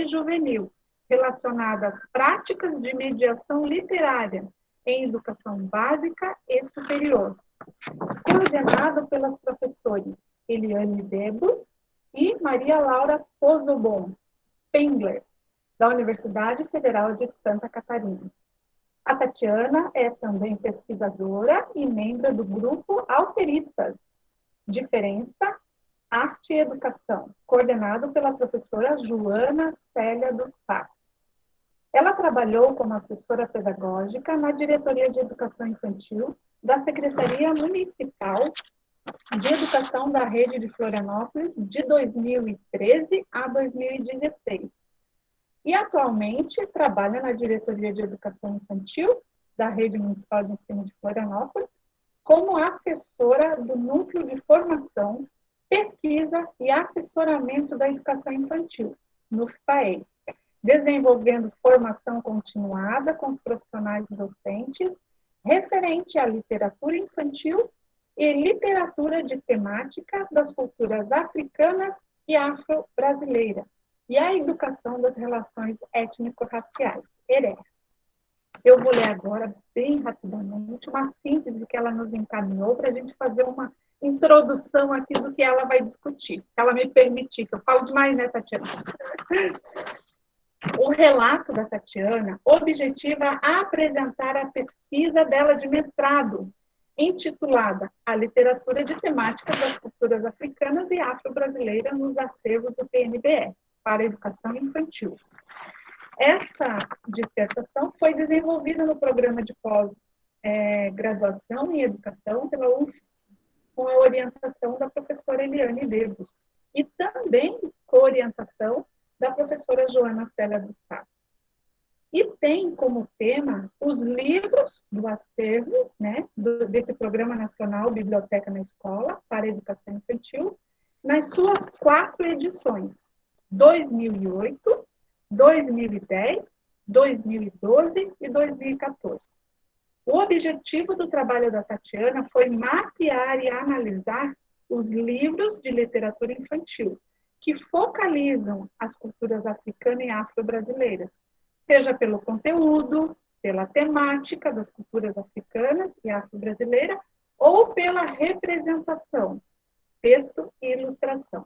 e juvenil, relacionada às práticas de mediação literária em educação básica e superior, coordenado pelas professores Eliane Debus e Maria Laura Pozobon Spengler, da Universidade Federal de Santa Catarina. A Tatiana é também pesquisadora e membro do grupo Alteritas, Diferença, Arte e Educação, coordenado pela professora Joana Célia dos Passos. Ela trabalhou como assessora pedagógica na Diretoria de Educação Infantil da Secretaria Municipal de Educação da Rede de Florianópolis de 2013 a 2016. E atualmente trabalha na Diretoria de Educação Infantil da Rede Municipal de Ensino de Florianópolis como assessora do Núcleo de Formação, Pesquisa e Assessoramento da Educação Infantil, NUFPAE, desenvolvendo formação continuada com os profissionais docentes referente à literatura infantil e literatura de temática das culturas africanas e afro-brasileiras, e a educação das relações étnico-raciais, ERE. Eu vou ler agora, bem rapidamente, uma síntese que ela nos encaminhou para a gente fazer uma introdução aqui do que ela vai discutir, se ela me permitir, que eu falo demais, né, Tatiana? O relato da Tatiana objetiva apresentar a pesquisa dela de mestrado, intitulada A Literatura de Temática das Culturas Africanas e Afro-Brasileiras nos Acervos do PNBE, para a Educação Infantil. Essa dissertação foi desenvolvida no programa de pós-graduação em Educação pela UFSC, com a orientação da professora Eliane Debus, e também com a orientação da professora Joana Célia dos Passos. E tem como tema os livros do acervo, né, desse Programa Nacional Biblioteca na Escola para a Educação Infantil, nas suas 4 edições, 2008, 2010, 2012 e 2014. O objetivo do trabalho da Tatiana foi mapear e analisar os livros de literatura infantil, que focalizam as culturas africanas e afro-brasileiras, seja pelo conteúdo, pela temática das culturas africanas e afro-brasileiras, ou pela representação, texto e ilustração.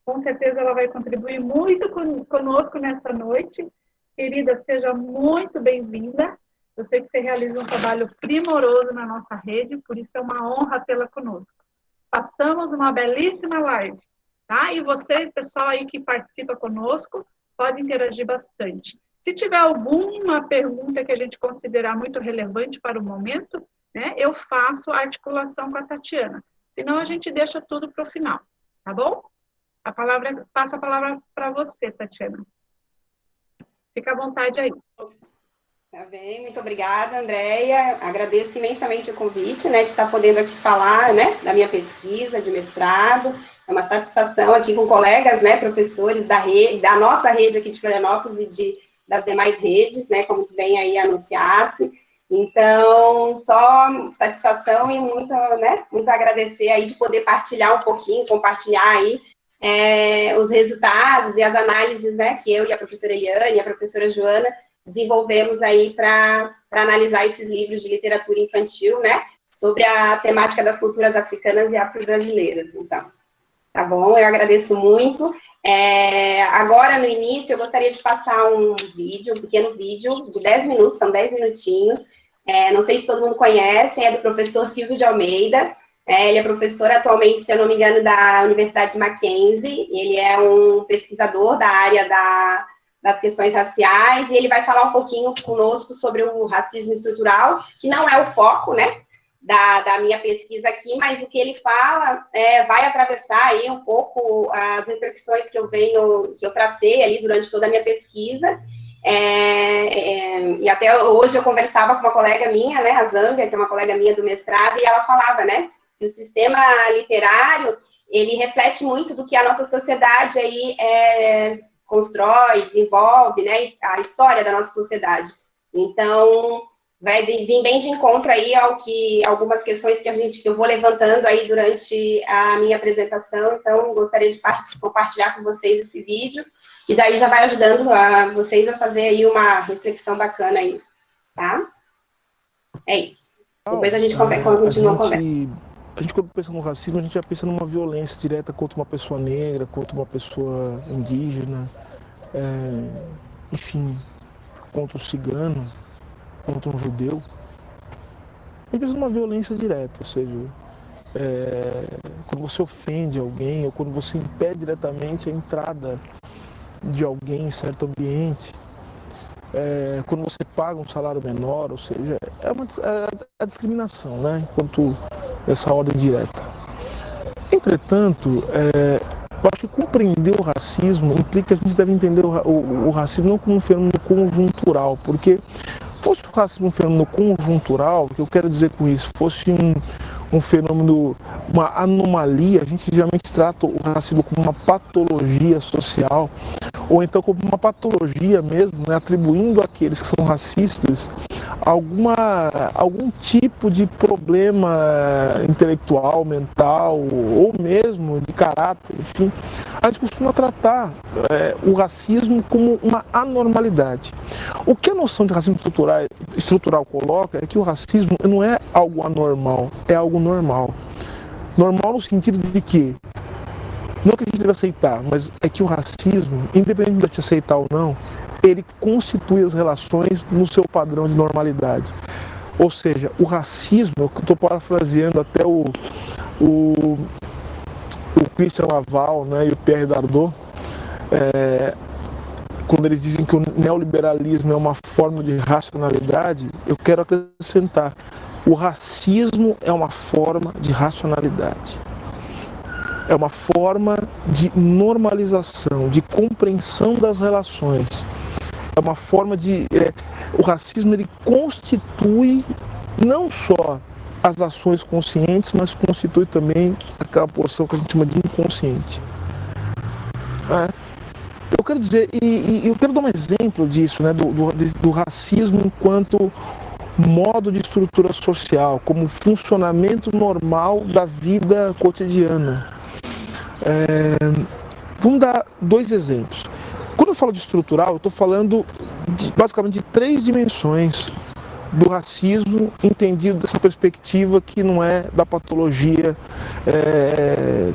Com certeza ela vai contribuir muito conosco nessa noite. Querida, seja muito bem-vinda. Eu sei que você realiza um trabalho primoroso na nossa rede, por isso é uma honra tê-la conosco. Passamos uma belíssima live, tá? E vocês, pessoal aí que participa conosco, pode interagir bastante. Se tiver alguma pergunta que a gente considerar muito relevante para o momento, né, eu faço a articulação com a Tatiana. Senão a gente deixa tudo para o final, tá bom? Passo a palavra para você, Tatiana. Fica à vontade aí. Tá bem, muito obrigada, Andréia. Agradeço imensamente o convite, né, de estar podendo aqui falar, né, da minha pesquisa de mestrado. É uma satisfação aqui com colegas, né, professores da rede, da nossa rede aqui de Florianópolis e das demais redes, né, como bem aí anunciasse. Então, só satisfação e muito agradecer aí de poder partilhar um pouquinho, compartilhar aí os resultados e as análises, né, que eu e a professora Eliane e a professora Joana desenvolvemos aí para analisar esses livros de literatura infantil, né, sobre a temática das culturas africanas e afro-brasileiras. Então, tá bom? Eu agradeço muito. Agora, no início, eu gostaria de passar um pequeno vídeo de 10 minutos, são 10 minutinhos. Não sei se todo mundo conhece, é do professor Silvio de Almeida. Ele é professor atualmente, se eu não me engano, da Universidade de Mackenzie. Ele é um pesquisador da área das questões raciais, e ele vai falar um pouquinho conosco sobre o racismo estrutural, que não é o foco, né, da minha pesquisa aqui, mas o que ele fala vai atravessar aí um pouco as reflexões que eu tracei ali durante toda a minha pesquisa, e até hoje eu conversava com uma colega minha, né, a Zâmbia, que é uma colega minha do mestrado, e ela falava, né, que o sistema literário, ele reflete muito do que a nossa sociedade aí constrói, desenvolve, né, a história da nossa sociedade. Então, vai vir bem de encontro aí algumas questões que eu vou levantando aí durante a minha apresentação. Então, gostaria de compartilhar com vocês esse vídeo. que daí já vai ajudando a vocês a fazer aí uma reflexão bacana aí, tá? É isso. Depois a gente continua a conversa. A gente, quando pensa no racismo, a gente já pensa numa violência direta contra uma pessoa negra, contra uma pessoa indígena, enfim, contra o cigano, contra um judeu. A gente pensa numa violência direta, ou seja, quando você ofende alguém ou quando você impede diretamente a entrada de alguém em certo ambiente, quando você paga um salário menor, ou seja, é a discriminação, né, enquanto essa ordem direta. Entretanto, eu acho que compreender o racismo implica que a gente deve entender o racismo não como um fenômeno conjuntural, porque fosse o racismo um fenômeno conjuntural, o que eu quero dizer com isso, fosse um fenômeno, uma anomalia, a gente geralmente trata o racismo como uma patologia social, ou então como uma patologia mesmo, né, atribuindo àqueles que são racistas algum tipo de problema intelectual, mental, ou mesmo de caráter, enfim. A gente costuma tratar o racismo como uma anormalidade. O que a noção de racismo estrutural coloca é que o racismo não é algo anormal, é algo normal. Normal no sentido de que, não que a gente deve aceitar, mas é que o racismo, independente de a gente aceitar ou não, ele constitui as relações no seu padrão de normalidade. Ou seja, o racismo, eu estou parafraseando até o Christian Laval, né, e o Pierre Dardot, quando eles dizem que o neoliberalismo é uma forma de racionalidade, eu quero acrescentar, o racismo é uma forma de racionalidade. É uma forma de normalização, de compreensão das relações. É uma forma de... o racismo, ele constitui não só as ações conscientes, mas constitui também aquela porção que a gente chama de inconsciente. Eu quero dizer, e eu quero dar um exemplo disso, né, do racismo enquanto modo de estrutura social, como funcionamento normal da vida cotidiana. Vamos dar dois exemplos. Quando eu falo de estrutural, eu estou falando basicamente de três dimensões do racismo, entendido dessa perspectiva que não é da patologia,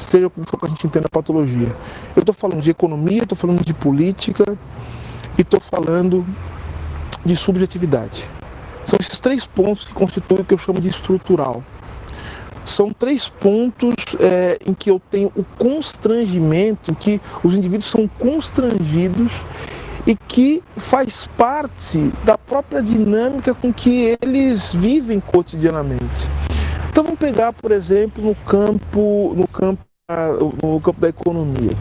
seja como for que a gente entenda a patologia. Eu estou falando de economia, estou falando de política e estou falando de subjetividade. São esses três pontos que constituem o que eu chamo de estrutural. São três pontos em que eu tenho o constrangimento, em que os indivíduos são constrangidos e que faz parte da própria dinâmica com que eles vivem cotidianamente. Então vamos pegar, por exemplo, no campo da economia.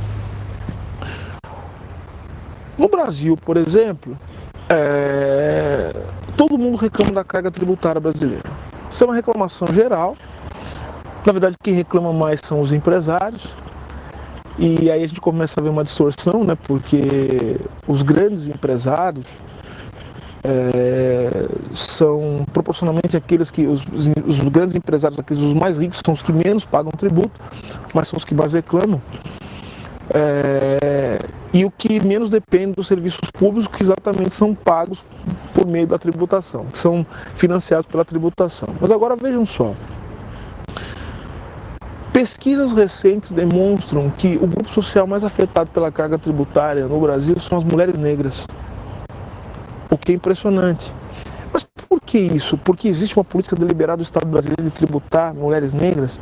No Brasil, por exemplo, todo mundo reclama da carga tributária brasileira. Isso é uma reclamação geral. Na verdade, quem reclama mais são os empresários. E aí a gente começa a ver uma distorção, né? Porque os grandes empresários são proporcionalmente aqueles que... Os grandes empresários, aqueles os mais ricos, são os que menos pagam tributo, mas são os que mais reclamam. E o que menos depende dos serviços públicos, que exatamente são pagos por meio da tributação, que são financiados pela tributação. Mas agora vejam só. Pesquisas recentes demonstram que o grupo social mais afetado pela carga tributária no Brasil são as mulheres negras. O que é impressionante. Mas por que isso? Porque existe uma política deliberada do Estado brasileiro de tributar mulheres negras?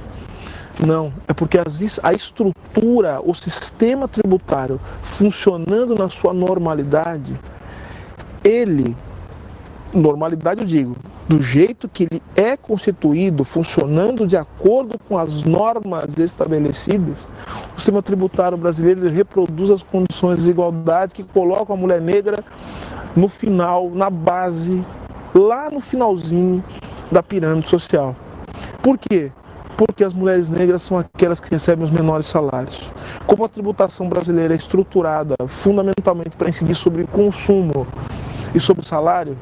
Não, é porque a estrutura, o sistema tributário funcionando na sua normalidade, normalidade eu digo, do jeito que ele é constituído, funcionando de acordo com as normas estabelecidas, o sistema tributário brasileiro reproduz as condições de desigualdade que colocam a mulher negra no final, na base, lá no finalzinho da pirâmide social. Por quê? Porque as mulheres negras são aquelas que recebem os menores salários. Como a tributação brasileira é estruturada fundamentalmente para incidir sobre consumo e sobre salário,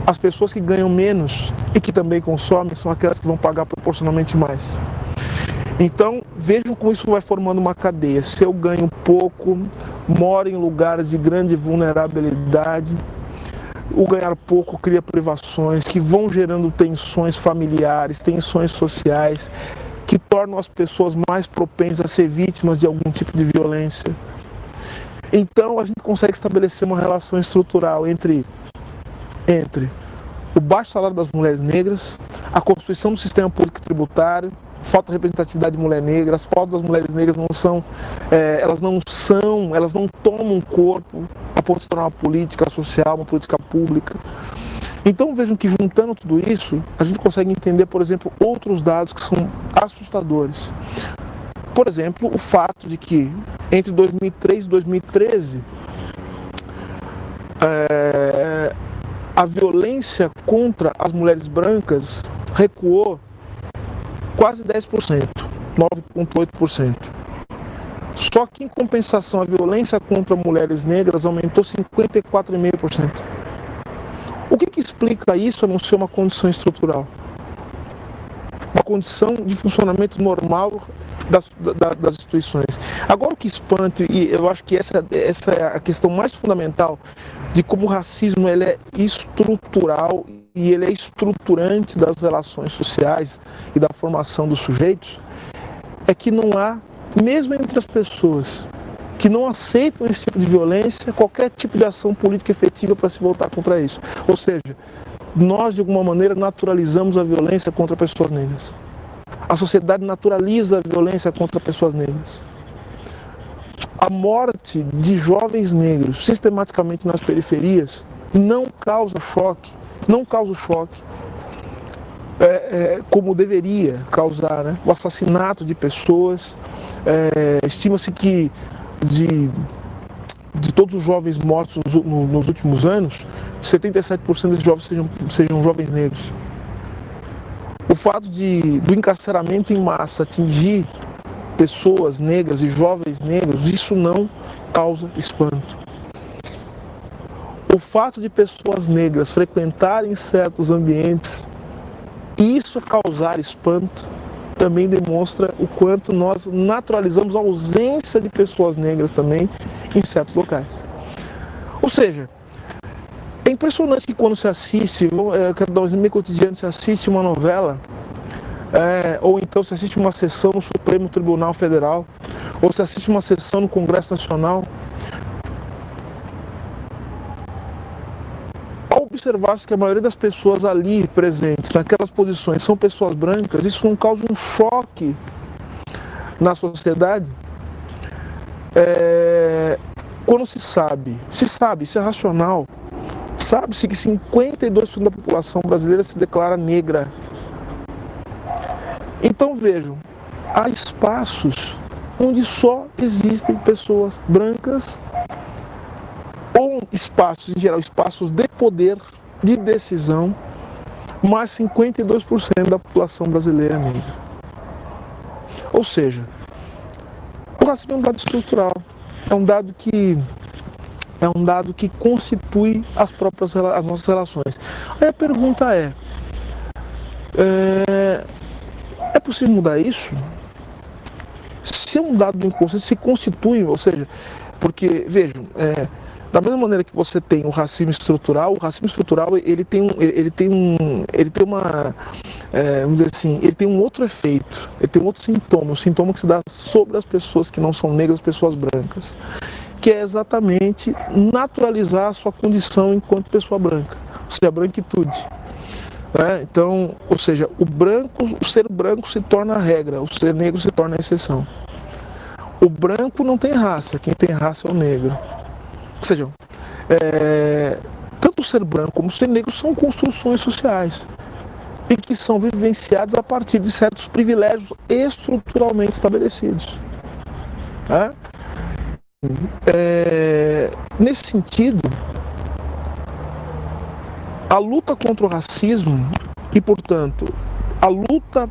as pessoas que ganham menos e que também consomem são aquelas que vão pagar proporcionalmente mais. Então, vejam como isso vai formando uma cadeia. Se eu ganho pouco, moram em lugares de grande vulnerabilidade. O ganhar pouco cria privações que vão gerando tensões familiares, tensões sociais, que tornam as pessoas mais propensas a ser vítimas de algum tipo de violência. Então a gente consegue estabelecer uma relação estrutural entre o baixo salário das mulheres negras, a constituição do sistema público tributário, falta de representatividade de mulher negra, as pautas das mulheres negras elas não tomam corpo a ponto de se tornar uma política social, uma política pública. Então vejam que juntando tudo isso, a gente consegue entender, por exemplo, outros dados que são assustadores. Por exemplo, o fato de que entre 2003 e 2013, a violência contra as mulheres brancas recuou quase 10%, 9,8%. Só que, em compensação, a violência contra mulheres negras aumentou 54,5%. O que explica isso a não ser uma condição estrutural? Uma condição de funcionamento normal das instituições. Agora, o que espanta, e eu acho que essa é a questão mais fundamental de como o racismo ele é estrutural e ele é estruturante das relações sociais e da formação dos sujeitos, é que não há, mesmo entre as pessoas que não aceitam esse tipo de violência, qualquer tipo de ação política efetiva para se voltar contra isso. Ou seja, nós de alguma maneira naturalizamos a violência contra pessoas negras. A sociedade naturaliza a violência contra pessoas negras. A morte de jovens negros sistematicamente nas periferias não causa choque, como deveria causar, né? O assassinato de pessoas, estima-se que de todos os jovens mortos nos últimos anos, 77% desses jovens sejam jovens negros. O fato do encarceramento em massa atingir pessoas negras e jovens negros, isso não causa espanto. O fato de pessoas negras frequentarem certos ambientes, isso causar espanto, também demonstra o quanto nós naturalizamos a ausência de pessoas negras também em certos locais. Ou seja, é impressionante que quando se assiste, eu quero dar um exemplo meio cotidiano, se assiste uma novela, ou então se assiste uma sessão no Supremo Tribunal Federal, ou se assiste uma sessão no Congresso Nacional, ao observar-se que a maioria das pessoas ali presentes, naquelas posições, são pessoas brancas, isso não causa um choque na sociedade. Quando se sabe, isso é racional, sabe-se que 52% da população brasileira se declara negra. Então vejam, há espaços onde só existem pessoas brancas, ou espaços, em geral, espaços de poder, de decisão, mas 52% da população brasileira é negra. Ou seja, o racismo é um dado estrutural, é um dado que constitui as nossas relações. Aí a pergunta é possível mudar isso? Se é um dado do inconsciente, se constitui, ou seja, porque, vejam, da mesma maneira que você tem o racismo estrutural ele tem um outro efeito, ele tem um outro sintoma, um sintoma que se dá sobre as pessoas que não são negras, as pessoas brancas, que é exatamente naturalizar a sua condição enquanto pessoa branca, ou seja, a branquitude. Então, ou seja, o ser branco se torna a regra, o ser negro se torna a exceção. O branco não tem raça, quem tem raça é o negro. Ou seja, tanto o ser branco como o ser negro são construções sociais e que são vivenciadas a partir de certos privilégios estruturalmente estabelecidos. Nesse sentido, a luta contra o racismo e, portanto, a luta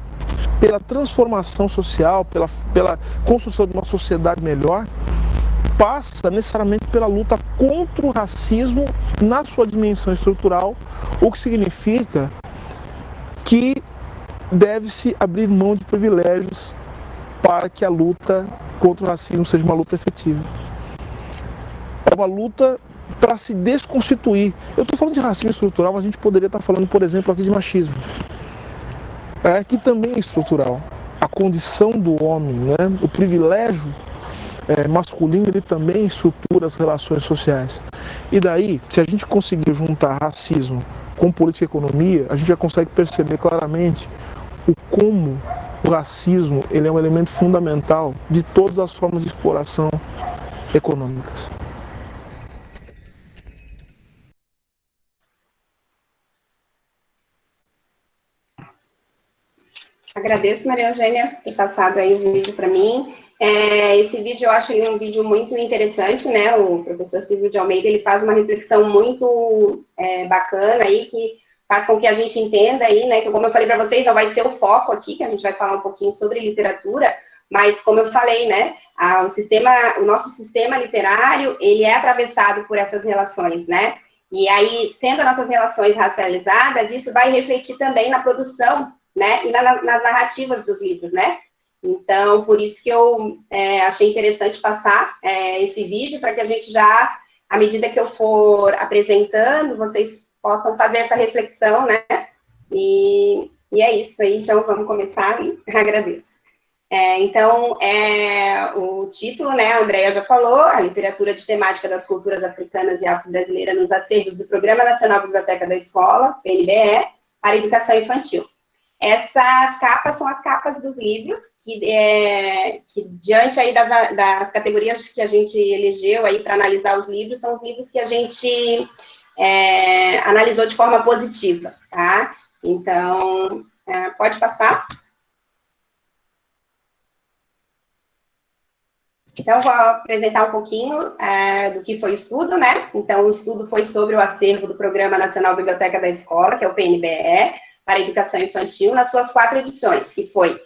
pela transformação social, pela construção de uma sociedade melhor, passa necessariamente pela luta contra o racismo na sua dimensão estrutural, o que significa que deve-se abrir mão de privilégios para que a luta contra o racismo seja uma luta efetiva. É uma luta para se desconstituir. Eu estou falando de racismo estrutural, mas a gente poderia estar falando, por exemplo, aqui de machismo, que também é estrutural. A condição do homem, né? O privilégio masculino, ele também estrutura as relações sociais. E daí, se a gente conseguir juntar racismo com política e economia, a gente já consegue perceber claramente como o racismo ele é um elemento fundamental de todas as formas de exploração econômicas. Agradeço, Maria Eugênia, por ter passado aí o vídeo para mim. Esse vídeo eu acho um vídeo muito interessante, né? O professor Silvio de Almeida, ele faz uma reflexão muito bacana aí, que faz com que a gente entenda aí, né? Que como eu falei para vocês, não vai ser o foco aqui, que a gente vai falar um pouquinho sobre literatura, mas como eu falei, né? O nosso sistema literário, ele é atravessado por essas relações, né? E aí, sendo as nossas relações racializadas, isso vai refletir também na produção, né, e nas narrativas dos livros, né? Então, por isso que eu achei interessante passar esse vídeo, para que a gente já, à medida que eu for apresentando, vocês possam fazer essa reflexão, né? E é isso aí, então vamos começar, e agradeço. Então, o título, né, a Andrea já falou, a literatura de temática das culturas africanas e afro-brasileiras nos acervos do Programa Nacional Biblioteca da Escola, PNBE, para a educação infantil. Essas capas são as capas dos livros, que diante aí das categorias que a gente elegeu aí para analisar os livros, são os livros que a gente analisou de forma positiva, tá? Então, pode passar. Então, vou apresentar um pouquinho do que foi o estudo, né? Então, o estudo foi sobre o acervo do Programa Nacional Biblioteca da Escola, que é o PNBE, para a educação infantil, nas suas 4 edições, que foi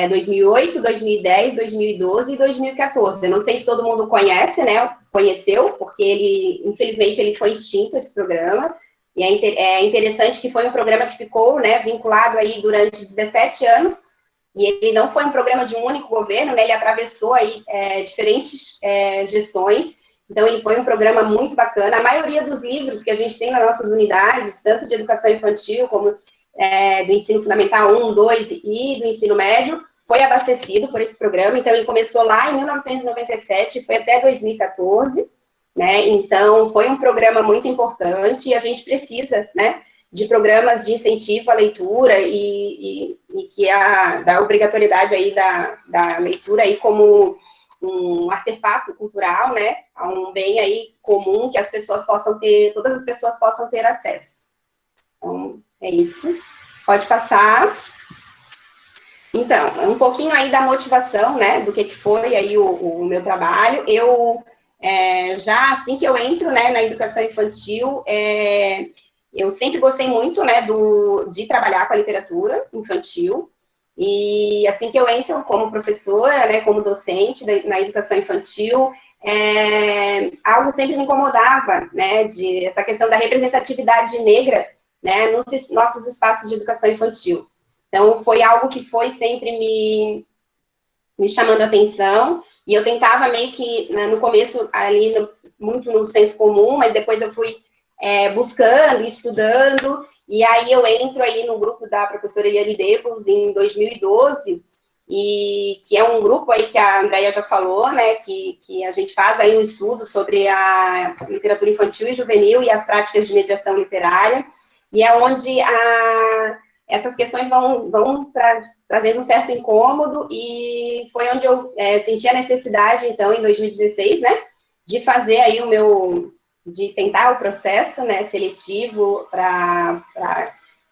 2008, 2010, 2012 e 2014. Eu não sei se todo mundo conhece, né? Conheceu, porque infelizmente, ele foi extinto, esse programa. E é interessante que foi um programa que ficou, né, vinculado aí durante 17 anos, e ele não foi um programa de um único governo, né? Ele atravessou aí diferentes gestões. Então, ele foi um programa muito bacana. A maioria dos livros que a gente tem nas nossas unidades, tanto de educação infantil, como do ensino fundamental 1, 2 e do ensino médio, foi abastecido por esse programa. Então, ele começou lá em 1997, foi até 2014, né? Então, foi um programa muito importante e a gente precisa, né, de programas de incentivo à leitura e que da obrigatoriedade aí da leitura aí como um artefato cultural, né, um bem aí comum que as pessoas possam ter, todas as pessoas possam ter acesso. Então, é isso. Pode passar. Então, um pouquinho aí da motivação, né, do que foi aí o meu trabalho. Eu, já assim que eu entro, né, na educação infantil, eu sempre gostei muito, né, de trabalhar com a literatura infantil. E assim que eu entro como professora, né, como docente na educação infantil, algo sempre me incomodava, né, essa questão da representatividade negra, né, nos nossos espaços de educação infantil. Então, foi algo que foi sempre me chamando a atenção, e eu tentava meio que, né, no começo, ali, muito no senso comum, mas depois eu fui buscando, estudando, e aí eu entro aí no grupo da professora Eliane Debus em 2012, e que é um grupo aí que a Andrea já falou, né, que a gente faz aí um estudo sobre a literatura infantil e juvenil e as práticas de mediação literária, e é onde essas questões vão trazendo um certo incômodo, e foi onde eu senti a necessidade, então, em 2016, né, de fazer aí de tentar o processo, né, seletivo para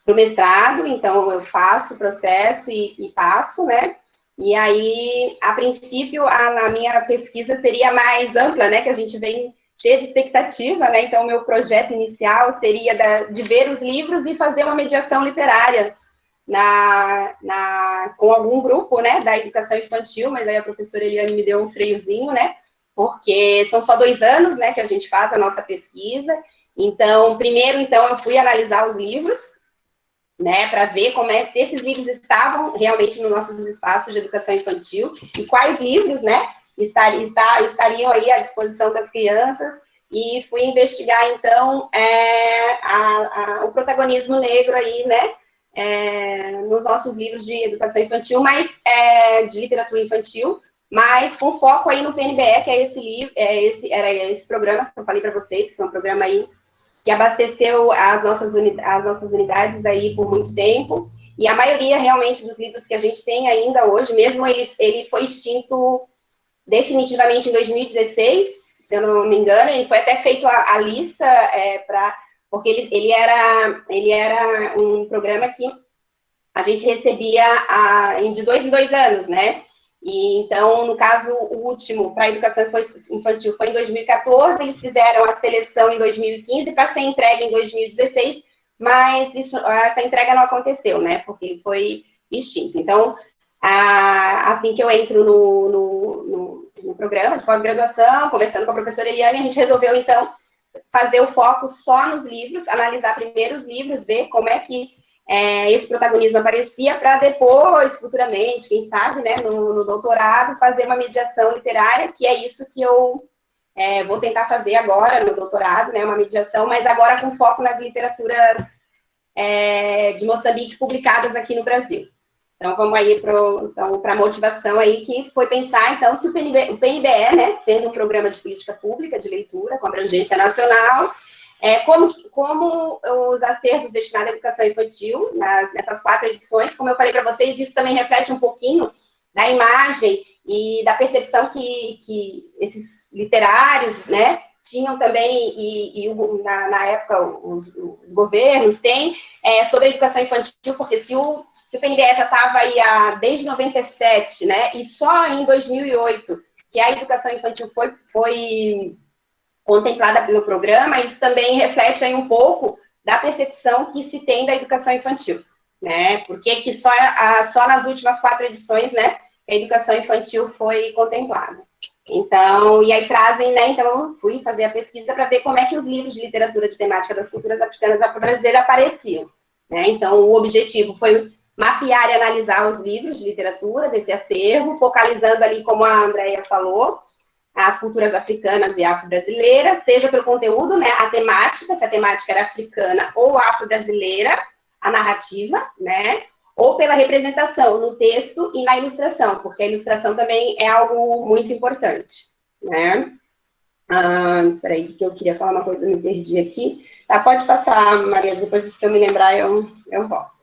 o mestrado. Então, eu faço o processo e passo, né, e aí, a princípio, a minha pesquisa seria mais ampla, né, que a gente vem cheia de expectativa, né, então, o meu projeto inicial seria de ver os livros e fazer uma mediação literária com algum grupo, né, da educação infantil, mas aí a professora Eliane me deu um freiozinho, né, porque são só 2 anos, né, que a gente faz a nossa pesquisa. Então, primeiro, então, eu fui analisar os livros, né, para ver se esses livros estavam realmente nos nossos espaços de educação infantil, e quais livros, né, estariam aí à disposição das crianças, e fui investigar, então, o protagonismo negro aí, né, nos nossos livros de educação infantil, mas de literatura infantil, mas com foco aí no PNBE, que é esse livro, era esse programa que eu falei para vocês, que é um programa aí que abasteceu as nossas unidades aí por muito tempo, e a maioria realmente dos livros que a gente tem ainda hoje, mesmo ele foi extinto definitivamente em 2016, se eu não me engano, e foi até feito a lista porque ele era um programa que a gente recebia de 2 em 2 anos, né? E, então, no caso, o último para a educação infantil foi em 2014, eles fizeram a seleção em 2015 para ser entregue em 2016, mas essa entrega não aconteceu, né? Porque ele foi extinto. Então, assim que eu entro no programa de pós-graduação, conversando com a professora Eliane, a gente resolveu, então, fazer o foco só nos livros, analisar primeiro os livros, ver como é que esse protagonismo aparecia, para depois, futuramente, quem sabe, né, no doutorado, fazer uma mediação literária, que é isso que eu vou tentar fazer agora no doutorado, né, uma mediação, mas agora com foco nas literaturas de Moçambique publicadas aqui no Brasil. Então, vamos aí para a motivação aí, que foi pensar, então, se o PNBE, né, sendo um programa de política pública de leitura com abrangência nacional, como os acervos destinados à educação infantil, nessas 4 edições, como eu falei para vocês, isso também reflete um pouquinho da imagem e da percepção que esses literários, né, tinham também, na época os governos têm, sobre a educação infantil, porque se o PNBE já estava aí desde 97, né, e só em 2008 que a educação infantil foi contemplada pelo programa, isso também reflete aí um pouco da percepção que se tem da educação infantil, né? Porque que só nas últimas 4 edições, né, a educação infantil foi contemplada. Então, e aí trazem, né, então, fui fazer a pesquisa para ver como é que os livros de literatura de temática das culturas africanas e afro-brasileiras apareciam, né? Então, o objetivo foi mapear e analisar os livros de literatura desse acervo, focalizando ali, como a Andrea falou, as culturas africanas e afro-brasileiras, seja pelo conteúdo, né, a temática, se a temática era africana ou afro-brasileira, a narrativa, né, ou pela representação no texto e na ilustração, porque a ilustração também é algo muito importante, né. Peraí, que eu queria falar uma coisa, me perdi aqui. Tá, pode passar, Maria, depois se eu me lembrar, eu volto.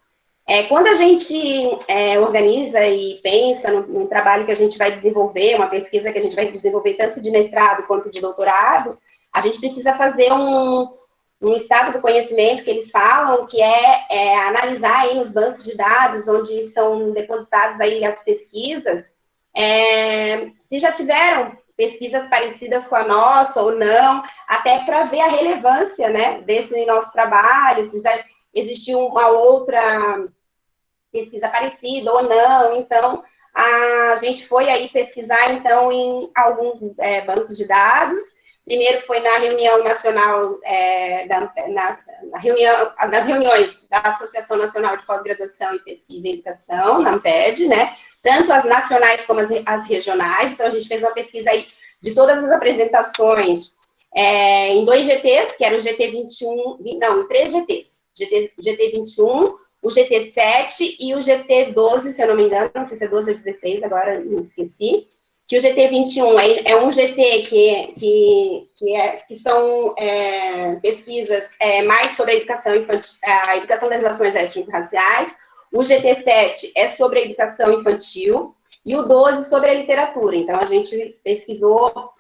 Quando a gente organiza e pensa num trabalho que a gente vai desenvolver, uma pesquisa que a gente vai desenvolver tanto de mestrado quanto de doutorado, a gente precisa fazer um estado do conhecimento que eles falam, que é analisar aí nos bancos de dados, onde são depositados aí as pesquisas, se já tiveram pesquisas parecidas com a nossa ou não, até para ver a relevância, né, desse nosso trabalho, se já existiu uma outra pesquisa parecida ou não. Então, a gente foi aí pesquisar, então, em alguns bancos de dados. Primeiro foi na reunião nacional, nas reuniões da Associação Nacional de Pós-Graduação em Pesquisa e Educação, na ANPED, né? Tanto as nacionais como as regionais. Então, a gente fez uma pesquisa aí de todas as apresentações em 2 GTs, que era o GT 21, não, em 3 GTs. GT 21, o GT 7 e o GT 12, se eu não me engano, não sei se é 12 ou 16, agora me esqueci. Que o GT 21 é um GT que são pesquisas mais sobre a educação infantil, a educação das relações étnico-raciais. O GT 7 é sobre a educação infantil e o 12 sobre a literatura. Então, a gente pesquisou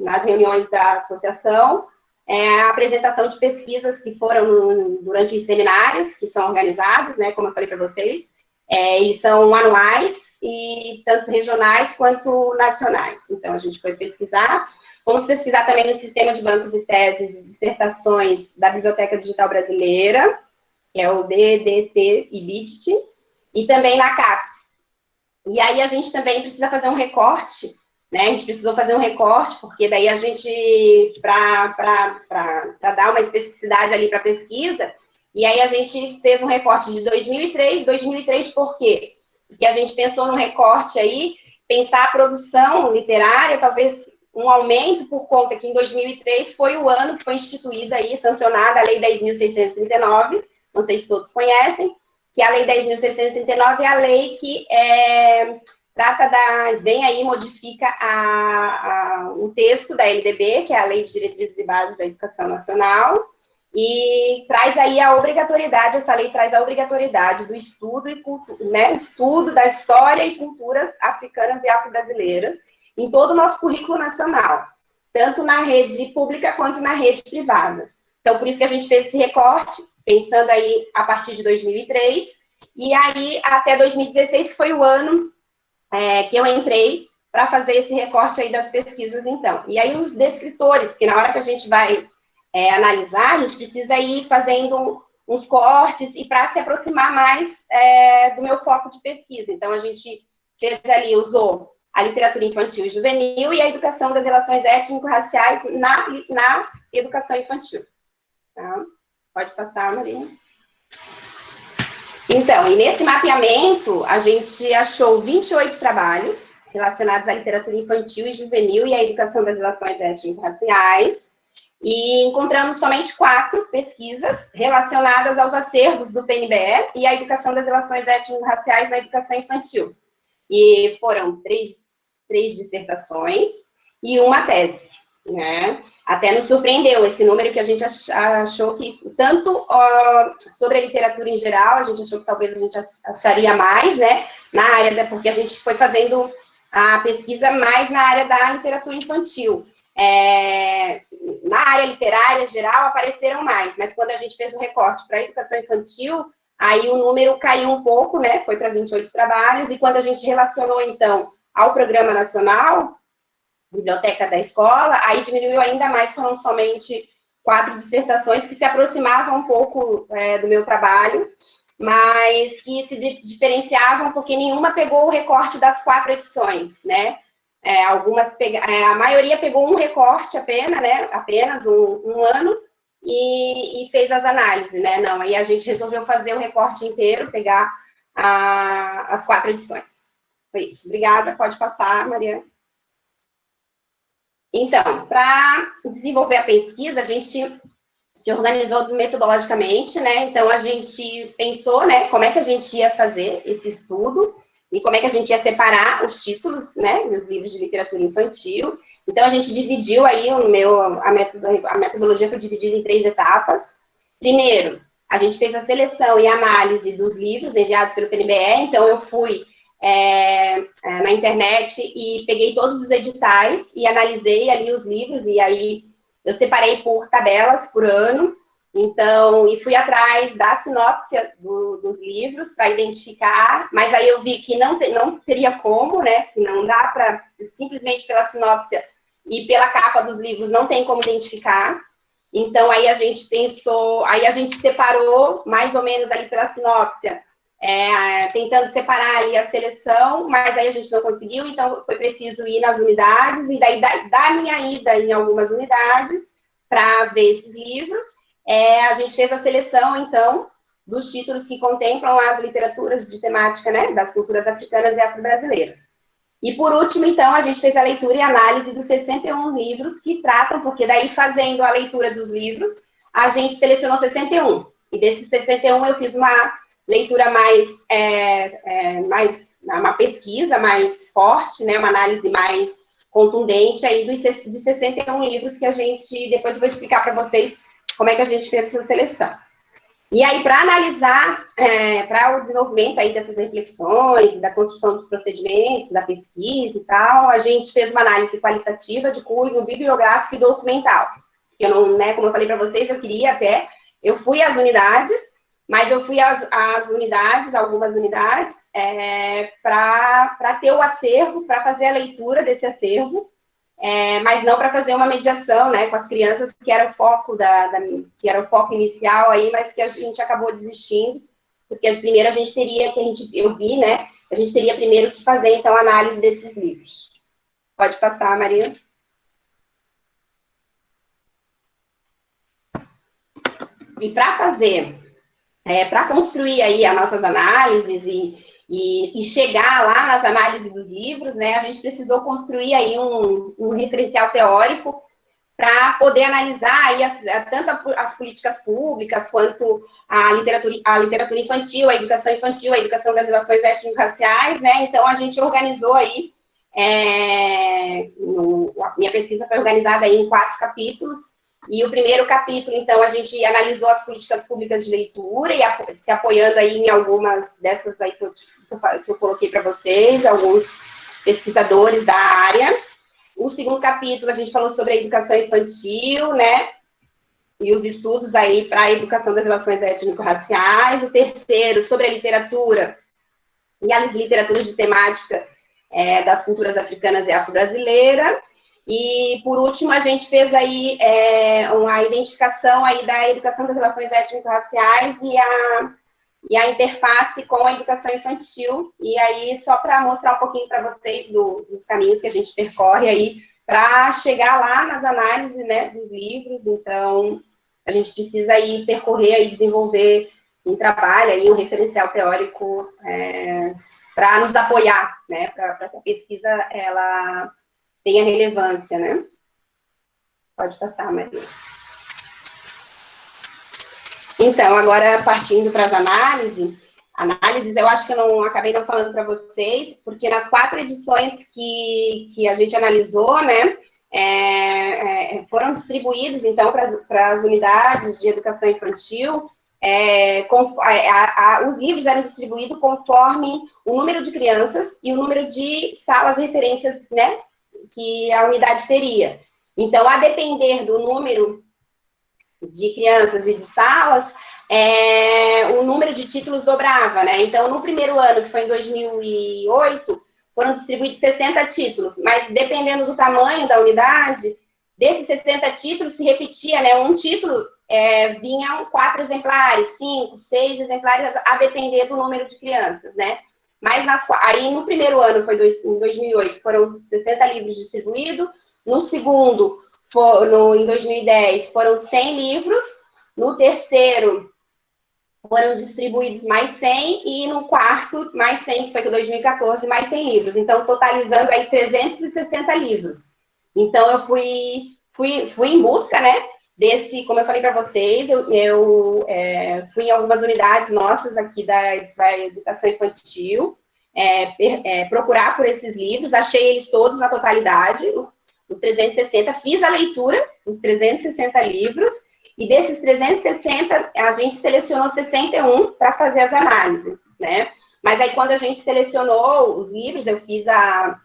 nas reuniões da associação a apresentação de pesquisas que foram durante os seminários que são organizados, né, como eu falei para vocês, e são anuais, e tanto regionais quanto nacionais. Então, a gente foi pesquisar. Vamos pesquisar também no sistema de bancos e teses e dissertações da Biblioteca Digital Brasileira, que é o BDT e BIDT, e também na CAPES. E aí, a gente também precisa fazer um recorte, né? A gente precisou fazer um recorte, porque daí a gente, para dar uma especificidade ali para a pesquisa, e aí a gente fez um recorte de 2003 por quê? Porque a gente pensou no recorte aí, pensar a produção literária, talvez um aumento por conta que em 2003 foi o ano que foi instituída e sancionada a Lei 10.639, não sei se todos conhecem, que a Lei 10.639 é a lei que trata vem aí, modifica o texto da LDB, que é a Lei de Diretrizes e Bases da Educação Nacional, e traz aí a obrigatoriedade, essa lei traz a obrigatoriedade do estudo e né, estudo da história e culturas africanas e afro-brasileiras em todo o nosso currículo nacional, tanto na rede pública quanto na rede privada. Então, por isso que a gente fez esse recorte, pensando aí a partir de 2003, e aí até 2016, que foi o ano que eu entrei para fazer esse recorte aí das pesquisas, então. E aí os descritores, porque na hora que a gente vai analisar, a gente precisa ir fazendo uns cortes e para se aproximar mais do meu foco de pesquisa. Então, a gente fez ali, usou a literatura infantil e juvenil e a educação das relações étnico-raciais na educação infantil. Tá? Pode passar, Maria. Então, e nesse mapeamento, a gente achou 28 trabalhos relacionados à literatura infantil e juvenil e à educação das relações étnico-raciais, e encontramos somente 4 pesquisas relacionadas aos acervos do PNBE e à educação das relações étnico-raciais na educação infantil. E foram 3 dissertações e uma tese, né? Até nos surpreendeu esse número que a gente achou que, tanto sobre a literatura em geral, a gente achou que talvez a gente acharia mais, né? Na área, porque a gente foi fazendo a pesquisa mais na área da literatura infantil. Na área literária geral apareceram mais, mas quando a gente fez o recorte para a educação infantil, aí o número caiu um pouco, né? Foi para 28 trabalhos, e quando a gente relacionou, então, ao Programa Nacional, Biblioteca da Escola, aí diminuiu ainda mais, foram somente 4 dissertações que se aproximavam um pouco do meu trabalho, mas que se diferenciavam porque nenhuma pegou o recorte das 4 edições, né? A maioria pegou um recorte apenas, né? Apenas um ano, e fez as análises, né? Não, aí a gente resolveu fazer o recorte inteiro, pegar as 4 edições. Foi isso. Obrigada, pode passar, Maria. Então, para desenvolver a pesquisa, a gente se organizou metodologicamente, né? Então, a gente pensou, né, como é que a gente ia fazer esse estudo e como é que a gente ia separar os títulos, né, dos livros de literatura infantil. Então, a gente dividiu aí a metodologia foi dividida em 3 etapas. Primeiro, a gente fez a seleção e análise dos livros enviados pelo PNBE. Então, eu fui na internet e peguei todos os editais e analisei ali os livros, e aí eu separei por tabelas por ano, então, e fui atrás da sinopse dos livros para identificar, mas aí eu vi que não teria como, né, que não dá para, simplesmente pela sinopse e pela capa dos livros, não tem como identificar. Então, aí a gente pensou, aí a gente separou mais ou menos ali pela sinopse, tentando separar ali a seleção, mas aí a gente não conseguiu, então foi preciso ir nas unidades, e daí da minha ida em algumas unidades para ver esses livros, a gente fez a seleção, então, dos títulos que contemplam as literaturas de temática, né, das culturas africanas e afro-brasileiras. E, por último, então, a gente fez a leitura e análise dos 61 livros que tratam, porque daí, fazendo a leitura dos livros, a gente selecionou 61, e desses 61 eu fiz uma leitura uma pesquisa mais forte, né, uma análise mais contundente aí de 61 livros que a gente, depois eu vou explicar para vocês como é que a gente fez essa seleção. E aí, para analisar, para o desenvolvimento aí dessas reflexões, da construção dos procedimentos, da pesquisa e tal, a gente fez uma análise qualitativa de cunho bibliográfico e documental. Eu não, né, como eu falei para vocês, eu fui às unidades, mas eu fui às unidades, algumas unidades, para ter o acervo, para fazer a leitura desse acervo, mas não para fazer uma mediação, né, com as crianças, que era o foco que era o foco inicial aí, mas que a gente acabou desistindo, porque primeiro eu vi, né, a gente teria primeiro que fazer, então, a análise desses livros. Pode passar, Maria. E para construir aí as nossas análises e chegar lá nas análises dos livros, né, a gente precisou construir aí um referencial teórico para poder analisar aí tanto as políticas públicas, quanto a literatura infantil, a educação das relações étnico-raciais, né? Então, a gente organizou aí, a minha pesquisa foi organizada aí em 4 capítulos, e o primeiro capítulo, então, a gente analisou as políticas públicas de leitura, e se apoiando aí em algumas dessas aí que eu coloquei para vocês, alguns pesquisadores da área. O segundo capítulo, a gente falou sobre a educação infantil, né? E os estudos aí para a educação das relações étnico-raciais. O terceiro, sobre a literatura e as literaturas de temática das culturas africanas e afro-brasileira. E, por último, a gente fez aí uma identificação aí da educação das relações étnico-raciais e a interface com a educação infantil, e aí só para mostrar um pouquinho para vocês dos caminhos que a gente percorre aí para chegar lá nas análises, né, dos livros. Então, a gente precisa aí percorrer e desenvolver um trabalho aí, um referencial teórico para nos apoiar, né, para que a pesquisa ela tenha relevância, né? Pode passar, Maria. Então, agora partindo para as análises, eu acho que eu não acabei não falando para vocês, porque nas 4 edições que a gente analisou, né, foram distribuídos, então, para as unidades de educação infantil, os livros eram distribuídos conforme o número de crianças e o número de salas referências, né, que a unidade teria. Então, a depender do número de crianças e de salas, o número de títulos dobrava, né? Então, no primeiro ano, que foi em 2008, foram distribuídos 60 títulos, mas dependendo do tamanho da unidade, desses 60 títulos se repetia, né? Um título vinham 4 exemplares, 5, 6 exemplares, a depender do número de crianças, né? Mas aí no primeiro ano, em 2008, foram 60 livros distribuídos, no segundo, em 2010, foram 100 livros, no terceiro foram distribuídos mais 100, e no quarto, mais 100, que foi em 2014, mais 100 livros. Então, totalizando aí 360 livros. Então, eu fui em busca, né, desse, como eu falei para vocês, eu fui em algumas unidades nossas aqui da educação infantil, procurar por esses livros, achei eles todos na totalidade, os 360, fiz a leitura dos 360 livros, e desses 360, a gente selecionou 61 para fazer as análises, né? Mas aí, quando a gente selecionou os livros, eu fiz a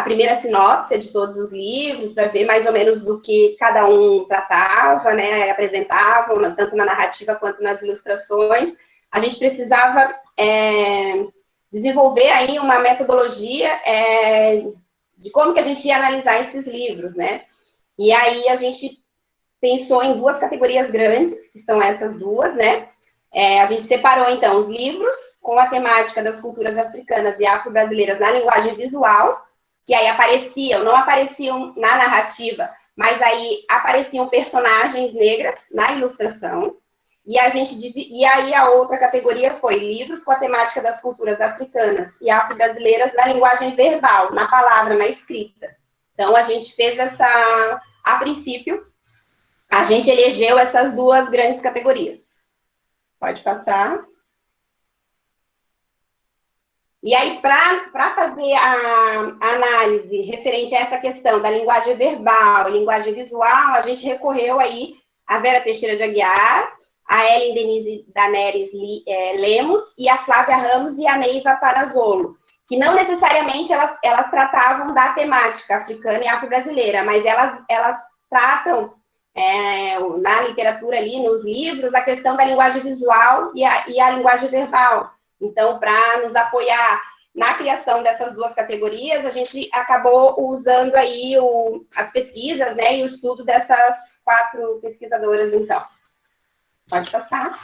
primeira sinopse de todos os livros, para ver mais ou menos do que cada um tratava, né? Apresentavam, tanto na narrativa quanto nas ilustrações. A gente precisava desenvolver aí uma metodologia de como que a gente ia analisar esses livros, né? E aí a gente pensou em 2 categorias grandes, que são essas 2, né? A gente separou, então, os livros com a temática das culturas africanas e afro-brasileiras na linguagem visual, que aí não apareciam na narrativa, mas aí apareciam personagens negras na ilustração. E aí a outra categoria foi livros com a temática das culturas africanas e afro-brasileiras na linguagem verbal, na palavra, na escrita. Então, a gente fez a princípio, a gente elegeu essas 2 grandes categorias. Pode passar. E aí, para fazer a análise referente a essa questão da linguagem verbal e linguagem visual, a gente recorreu aí a Vera Teixeira de Aguiar, a Ellen Denise Daneres Lemos e a Flávia Ramos e a Neiva Parazzolo, que não necessariamente elas tratavam da temática africana e afro-brasileira, mas elas tratam na literatura ali, nos livros, a questão da linguagem visual e a linguagem verbal. Então, para nos apoiar na criação dessas 2 categorias, a gente acabou usando aí as pesquisas, né, e o estudo dessas 4 pesquisadoras, então. Pode passar.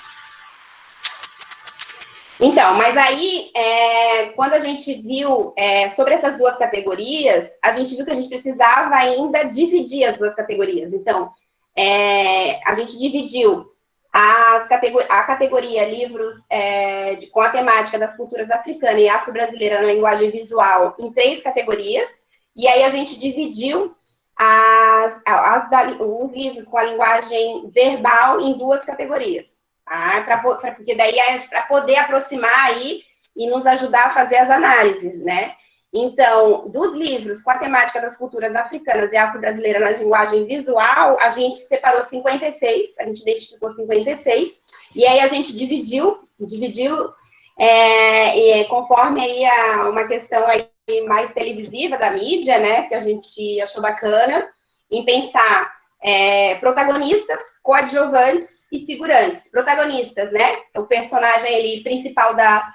Então, mas aí, quando a gente viu sobre essas 2 categorias, a gente viu que a gente precisava ainda dividir as 2 categorias. Então, a gente dividiu A categoria livros com a temática das culturas africana e afro-brasileira na linguagem visual em 3 categorias, e aí a gente dividiu os livros com a linguagem verbal em 2 categorias, tá? Porque daí é para poder aproximar aí e nos ajudar a fazer as análises, né? Então, dos livros com a temática das culturas africanas e afro-brasileira na linguagem visual, a gente separou 56, a gente identificou 56, e aí a gente dividiu conforme aí uma questão aí mais televisiva da mídia, né, que a gente achou bacana, em pensar protagonistas, coadjuvantes e figurantes. Protagonistas, né, o personagem ali, principal da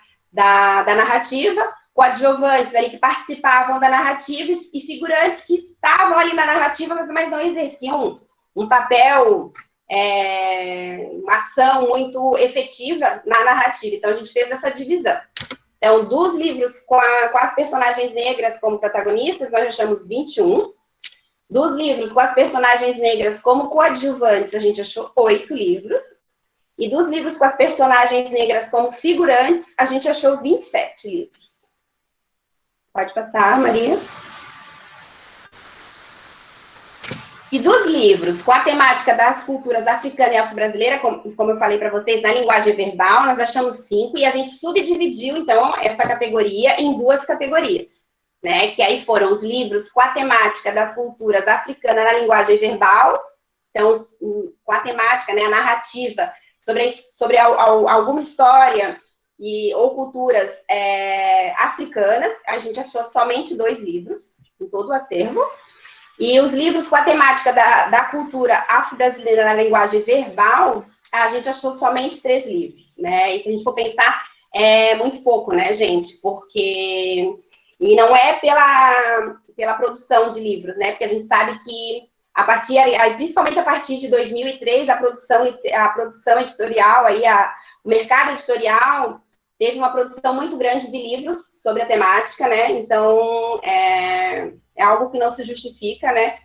narrativa, coadjuvantes ali que participavam da narrativa e figurantes que estavam ali na narrativa, mas não exerciam um papel, uma ação muito efetiva na narrativa. Então, a gente fez essa divisão. Então, dos livros com as personagens negras como protagonistas, nós achamos 21. Dos livros com as personagens negras como coadjuvantes, a gente achou 8 livros. E dos livros com as personagens negras como figurantes, a gente achou 27 livros. Pode passar, Maria. E dos livros com a temática das culturas africana e afro-brasileira, como eu falei para vocês, na linguagem verbal, nós achamos 5, e a gente subdividiu, então, essa categoria em 2 categorias, né? Que aí foram os livros com a temática das culturas africanas na linguagem verbal, então, com a temática, né, a narrativa, sobre alguma história ou culturas africanas, a gente achou somente 2 livros em todo o acervo. E os livros com a temática da cultura afro-brasileira na linguagem verbal, a gente achou somente 3 livros, né? E se a gente for pensar, é muito pouco, né, gente? Porque... E não é pela produção de livros, né? Porque a gente sabe que, principalmente a partir de 2003, a produção editorial, o mercado editorial teve uma produção muito grande de livros sobre a temática, né? Então, é algo que não se justifica, né?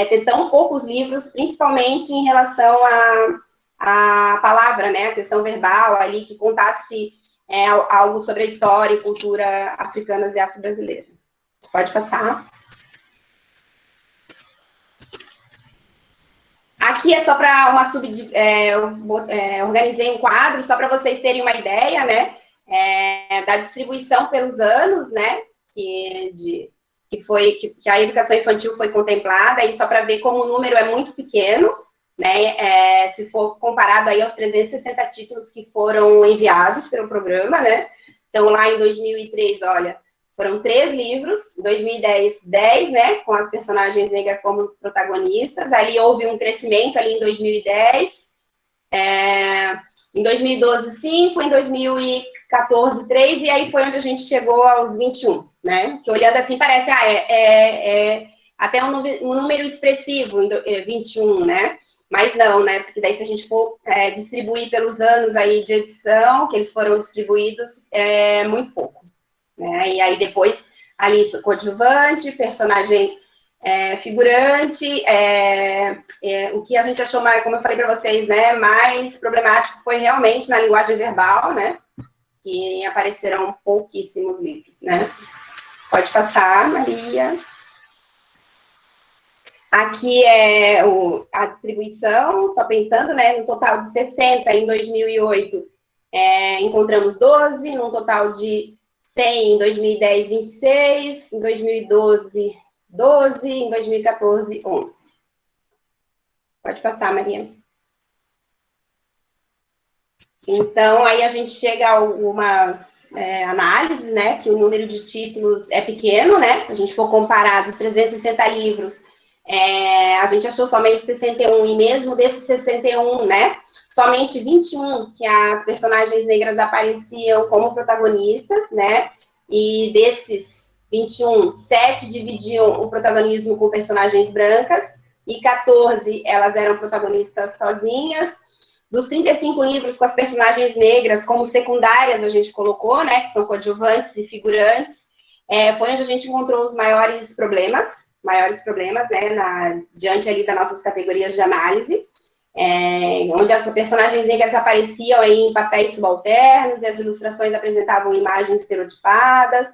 Ter tão poucos livros, principalmente em relação à palavra, né? A questão verbal ali, que contasse algo sobre a história e cultura africanas e afro-brasileira. Pode passar. Aqui é só para organizei um quadro, só para vocês terem uma ideia, né? Da distribuição pelos anos, né? Que a educação infantil foi contemplada, e só para ver como o número é muito pequeno, né? Se for comparado aí aos 360 títulos que foram enviados pelo programa, né? Então, lá em 2003, olha, foram 3 livros, em 2010, 10, né? Com as personagens negras como protagonistas. Ali houve um crescimento ali em 2010. Em 2012, 5, em 2014, 3, e aí foi onde a gente chegou aos 21, né? Que olhando assim parece, até um número expressivo, 21, né? Mas não, né? Porque daí se a gente for distribuir pelos anos aí de edição, que eles foram distribuídos, é muito pouco, né? E aí depois, ali, coadjuvante, personagem figurante, o que a gente achou mais, como eu falei para vocês, né, mais problemático foi realmente na linguagem verbal, né, que apareceram pouquíssimos livros, né. Pode passar, Maria. Aqui é a distribuição, só pensando, né, no total de 60 em 2008, encontramos 12, num total de 100 em 2010, 26, em 2012, 12, em 2014, 11. Pode passar, Maria. Então, aí a gente chega a algumas análises, né, que o número de títulos é pequeno, né, se a gente for comparar dos 360 livros, a gente achou somente 61, e mesmo desses 61, né, somente 21 que as personagens negras apareciam como protagonistas, né, e desses 21, 7 dividiam o protagonismo com personagens brancas, e 14 elas eram protagonistas sozinhas. Dos 35 livros com as personagens negras como secundárias, a gente colocou, né, que são coadjuvantes e figurantes, foi onde a gente encontrou os maiores problemas, né, diante ali das nossas categorias de análise. onde as personagens negras apareciam aí em papéis subalternos e as ilustrações apresentavam imagens estereotipadas,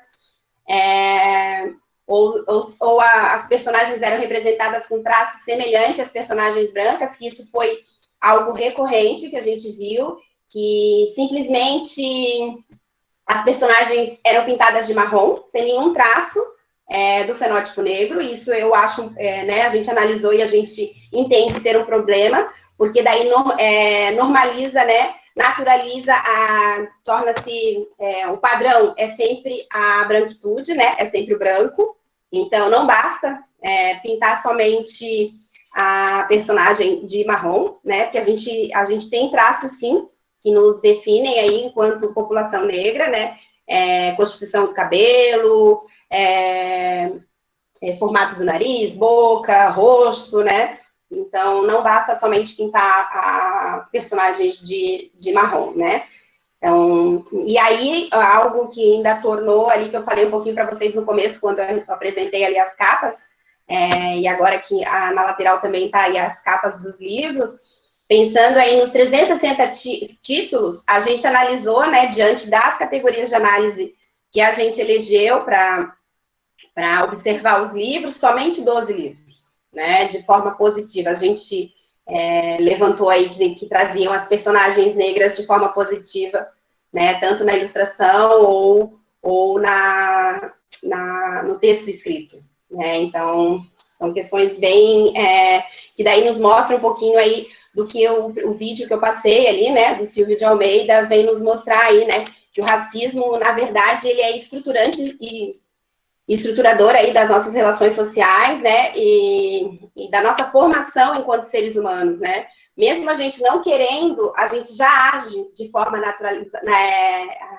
ou as personagens eram representadas com traços semelhantes às personagens brancas, que isso foi algo recorrente que a gente viu, que simplesmente as personagens eram pintadas de marrom, sem nenhum traço do fenótipo negro. Isso eu acho, né, a gente analisou e a gente entende ser um problema, porque daí normaliza, né, naturaliza, torna-se, o padrão é sempre a branquitude, né, é sempre o branco. Então, não basta pintar somente a personagem de marrom, né, porque a gente tem traços, sim, que nos definem aí enquanto população negra, né, constituição do cabelo, formato do nariz, boca, rosto, né, então não basta somente pintar as personagens de marrom, né. Então, e aí, algo que ainda tornou ali, que eu falei um pouquinho para vocês no começo, quando eu apresentei ali as capas, e agora que na lateral também está aí as capas dos livros, pensando aí nos 360 títulos, a gente analisou, né, diante das categorias de análise que a gente elegeu para observar os livros, somente 12 livros, né, de forma positiva. A gente levantou aí que traziam as personagens negras de forma positiva, né, tanto na ilustração ou no texto escrito, né. Então, são questões bem, que daí nos mostra um pouquinho aí do que o vídeo que eu passei ali, né, do Silvio de Almeida, vem nos mostrar aí, né, que o racismo, na verdade, ele é estruturante e estruturador aí das nossas relações sociais, né, e da nossa formação enquanto seres humanos, né. Mesmo a gente não querendo, a gente já age de forma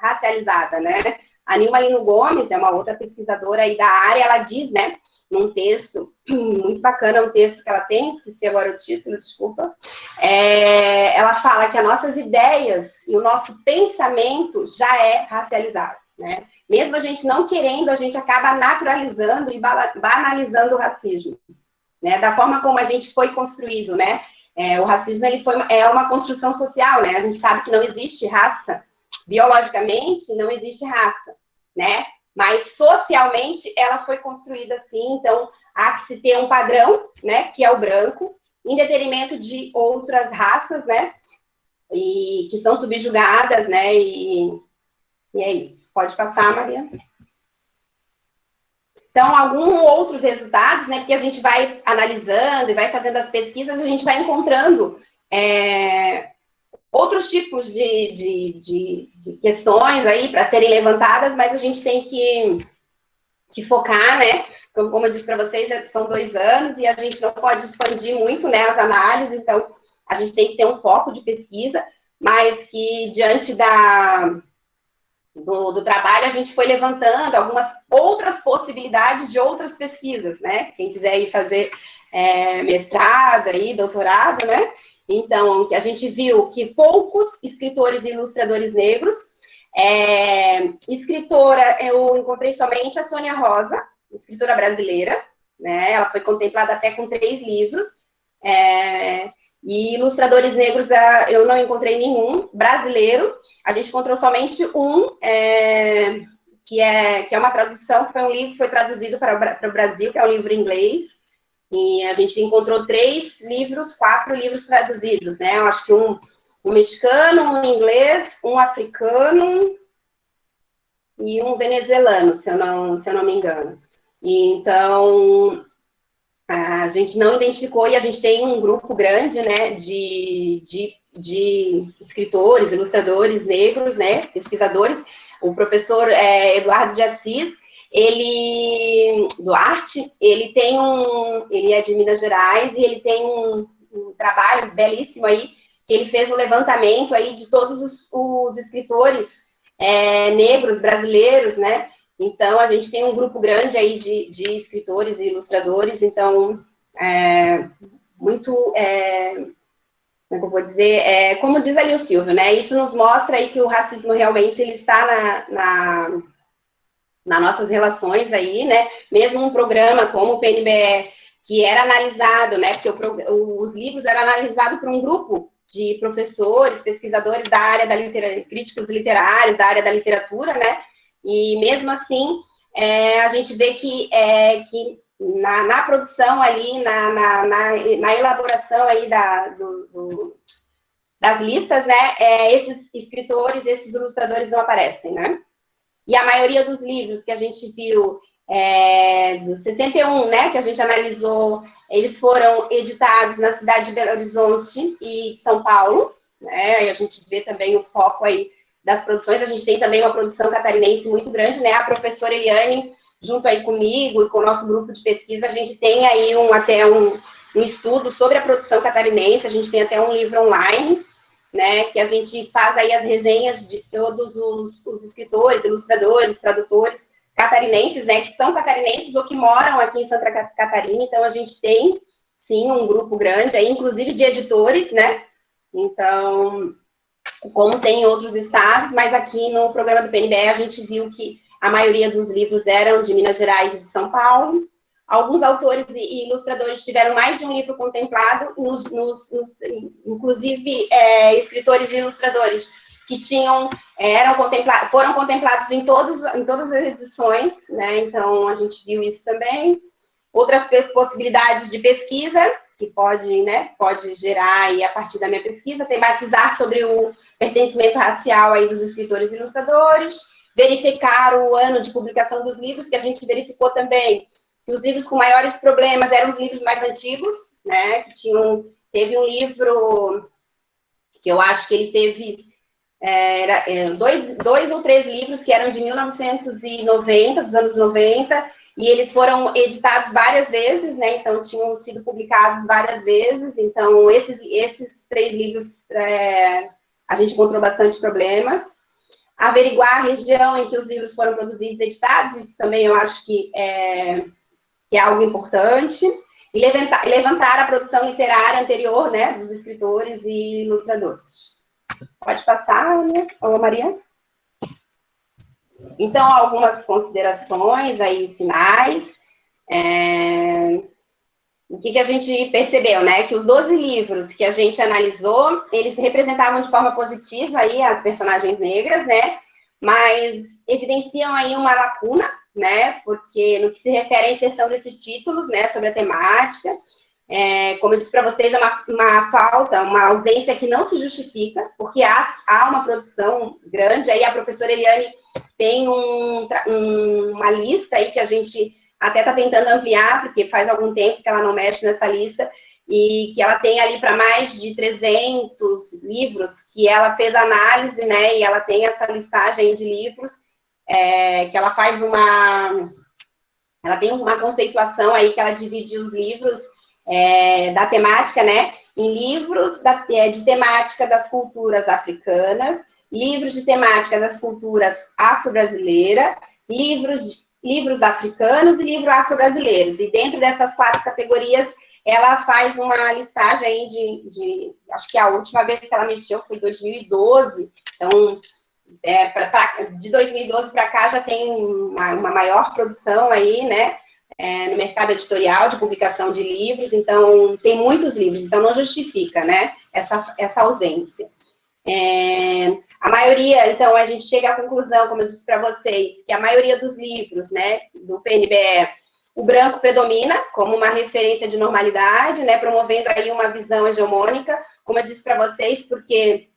racializada, né. A Nilma Lino Gomes, é uma outra pesquisadora aí da área, ela diz, né, num texto muito bacana, um texto que ela tem, esqueci agora o título, desculpa, ela fala que as nossas ideias e o nosso pensamento já é racializado, né? Mesmo a gente não querendo, a gente acaba naturalizando e banalizando o racismo, né? Da forma como a gente foi construído, né? O racismo, é uma construção social, né? A gente sabe que não existe raça, biologicamente não existe raça, né? Mas socialmente ela foi construída assim, então há que se ter um padrão, né, que é o branco, em detrimento de outras raças, né, e que são subjugadas, né, e é isso. Pode passar, Maria. Então, alguns outros resultados, né, porque a gente vai analisando e vai fazendo as pesquisas, a gente vai encontrando outros tipos de questões aí para serem levantadas, mas a gente tem que focar, né? Como eu disse para vocês, são 2 anos e a gente não pode expandir muito, né, as análises, então a gente tem que ter um foco de pesquisa, mas que diante do trabalho a gente foi levantando algumas outras possibilidades de outras pesquisas, né? Quem quiser ir fazer mestrado aí, doutorado, né? Então, que a gente viu que poucos escritores e ilustradores negros, escritora, eu encontrei somente a Sônia Rosa, escritora brasileira, né? Ela foi contemplada até com 3 livros, e ilustradores negros eu não encontrei nenhum. Brasileiro, a gente encontrou somente um, que é uma tradução, que foi um livro que foi traduzido para o Brasil, que é um livro em inglês. E a gente encontrou 3 livros, 4 livros traduzidos, né? Eu acho que um mexicano, um inglês, um africano e um venezuelano, se eu não me engano. E, então, a gente não identificou, e a gente tem um grupo grande, né, de escritores, ilustradores negros, né, pesquisadores. O professor Eduardo de Assis, Duarte, ele é de Minas Gerais, e ele tem um trabalho belíssimo aí, que ele fez um levantamento aí de todos os escritores negros brasileiros, né. Então, a gente tem um grupo grande aí de escritores e ilustradores, então, muito, como é que eu vou dizer, como diz ali o Silvio, né, isso nos mostra aí que o racismo realmente ele está nas nossas relações aí, né, mesmo um programa como o PNBE, que era analisado, né, porque os livros eram analisados por um grupo de professores, pesquisadores da área da críticos literários, da área da literatura, né, e mesmo assim, a gente vê que na produção ali, na elaboração aí das listas, né, esses escritores, esses ilustradores não aparecem, né, e a maioria dos livros que a gente viu, dos 61, né, que a gente analisou, eles foram editados na cidade de Belo Horizonte e São Paulo, né, e a gente vê também o foco aí das produções, a gente tem também uma produção catarinense muito grande, né, a professora Eliane, junto aí comigo e com o nosso grupo de pesquisa, a gente tem aí até um estudo sobre a produção catarinense, a gente tem até um livro online, né, que a gente faz aí as resenhas de todos os escritores, ilustradores, tradutores catarinenses, né, que são catarinenses ou que moram aqui em Santa Catarina, então a gente tem, sim, um grupo grande aí, inclusive de editores, né, então, como tem em outros estados, mas aqui no programa do PNBE a gente viu que a maioria dos livros eram de Minas Gerais e de São Paulo. Alguns autores e ilustradores tiveram mais de um livro contemplado, inclusive escritores e ilustradores que foram contemplados em todas as edições, né? Então, a gente viu isso também. Outras possibilidades de pesquisa, que pode gerar, aí, a partir da minha pesquisa, tematizar sobre o pertencimento racial aí dos escritores e ilustradores, verificar o ano de publicação dos livros, que a gente verificou também que os livros com maiores problemas eram os livros mais antigos, né? Teve um livro que eu acho que ele teve dois ou três livros que eram de 1990, dos anos 90, e eles foram editados várias vezes, né? Então, tinham sido publicados várias vezes. Então, esses 3 livros, a gente encontrou bastante problemas. Averiguar a região em que os livros foram produzidos e editados, isso também eu acho que é algo importante, e levantar a produção literária anterior, né, dos escritores e ilustradores. Pode passar, né, Maria? Então, algumas considerações aí finais. O que a gente percebeu, né, que os 12 livros que a gente analisou, eles representavam de forma positiva aí as personagens negras, né, mas evidenciam aí uma lacuna, né, porque no que se refere à inserção desses títulos, né, sobre a temática, como eu disse para vocês, é uma falta, uma ausência que não se justifica, porque há uma produção grande, aí a professora Eliane tem uma lista aí que a gente até está tentando ampliar, porque faz algum tempo que ela não mexe nessa lista, e que ela tem ali para mais de 300 livros, que ela fez análise, né, e ela tem essa listagem de livros, que ela faz ela tem uma conceituação aí, que ela divide os livros da temática, né, em livros de temática das culturas africanas, livros de temática das culturas afro-brasileiras, livros africanos e livros afro-brasileiros. E dentro dessas 4 categorias, ela faz uma listagem aí acho que a última vez que ela mexeu foi em 2012, então, de 2012 para cá já tem uma maior produção aí, né, no mercado editorial de publicação de livros, então tem muitos livros, então não justifica, né, essa ausência. A maioria, então, a gente chega à conclusão, como eu disse para vocês, que a maioria dos livros, né, do PNBE, o branco predomina como uma referência de normalidade, né, promovendo aí uma visão hegemônica, como eu disse para vocês, porque,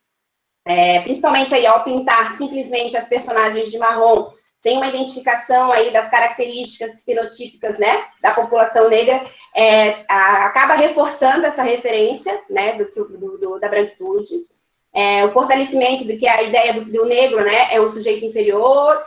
principalmente aí ao pintar simplesmente as personagens de marrom, sem uma identificação aí das características fenotípicas, né, da população negra, acaba reforçando essa referência, né, da branquitude. O fortalecimento de que a ideia do negro, né, é um sujeito inferior,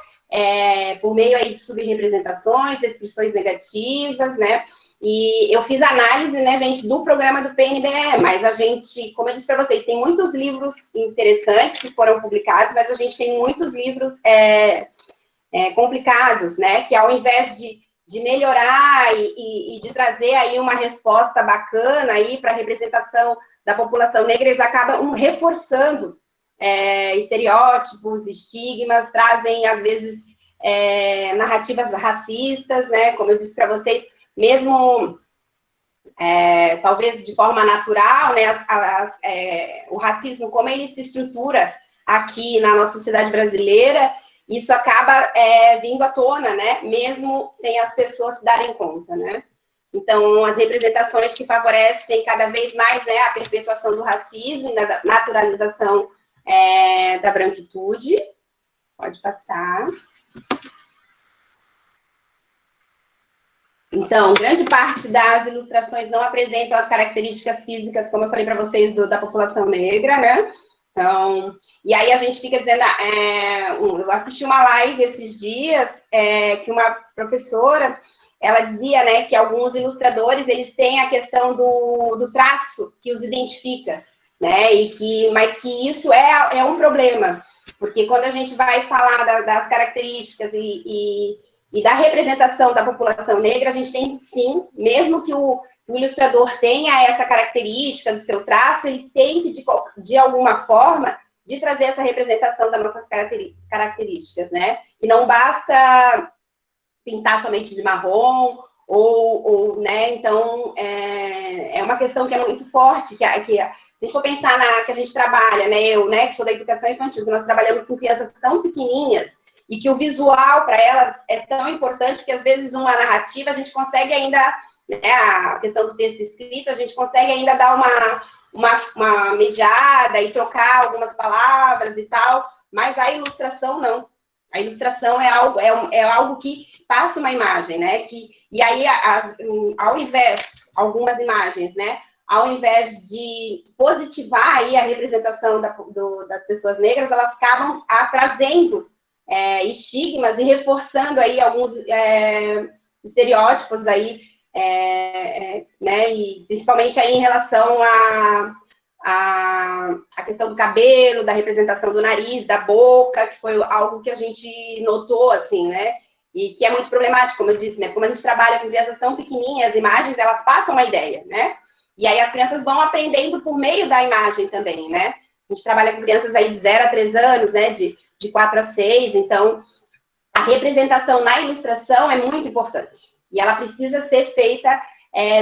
por meio aí de subrepresentações, descrições negativas, né, e eu fiz análise, né, gente, do programa do PNBE, mas a gente, como eu disse para vocês, tem muitos livros interessantes que foram publicados, mas a gente tem muitos livros complicados, né, que ao invés de melhorar e de trazer aí uma resposta bacana aí para a representação da população negra, eles acabam reforçando estereótipos, estigmas, trazem, às vezes, narrativas racistas, né, como eu disse para vocês, mesmo talvez de forma natural, né, o racismo, como ele se estrutura aqui na nossa sociedade brasileira, isso acaba vindo à tona, né, mesmo sem as pessoas se darem conta, né. Então, as representações que favorecem cada vez mais, né, a perpetuação do racismo e da naturalização da branquitude. Pode passar. Então, grande parte das ilustrações não apresentam as características físicas, como eu falei para vocês, da população negra, né? Então, e aí a gente fica dizendo, eu assisti uma live esses dias, que uma professora, ela dizia, né, que alguns ilustradores, eles têm a questão do traço que os identifica, né, mas que isso é um problema, porque quando a gente vai falar das características e da representação da população negra, a gente tem, sim, mesmo que o ilustrador tenha essa característica do seu traço, ele tem que, de alguma forma, de trazer essa representação das nossas características, né? E não basta pintar somente de marrom, né? Então, é uma questão que é muito forte, se a gente for pensar que a gente trabalha, né? Eu, né, que sou da educação infantil, que nós trabalhamos com crianças tão pequenininhas, e que o visual para elas é tão importante que, às vezes, numa narrativa, a gente consegue ainda, né, a questão do texto escrito, a gente consegue ainda dar uma mediada e trocar algumas palavras e tal, mas a ilustração não. A ilustração é algo que passa uma imagem, né? E aí, ao invés, algumas imagens, né? Ao invés de positivar aí a representação das pessoas negras, elas acabam trazendo estigmas e reforçando aí alguns estereótipos aí, né? E principalmente aí em relação a questão do cabelo, da representação do nariz, da boca, que foi algo que a gente notou, assim, né? E que é muito problemático, como eu disse, né? Como a gente trabalha com crianças tão pequenininhas, as imagens, elas passam uma ideia, né? E aí as crianças vão aprendendo por meio da imagem também, né? A gente trabalha com crianças aí de 0 a 3 anos, né? De 4 a 6, então a representação na ilustração é muito importante. E ela precisa ser feita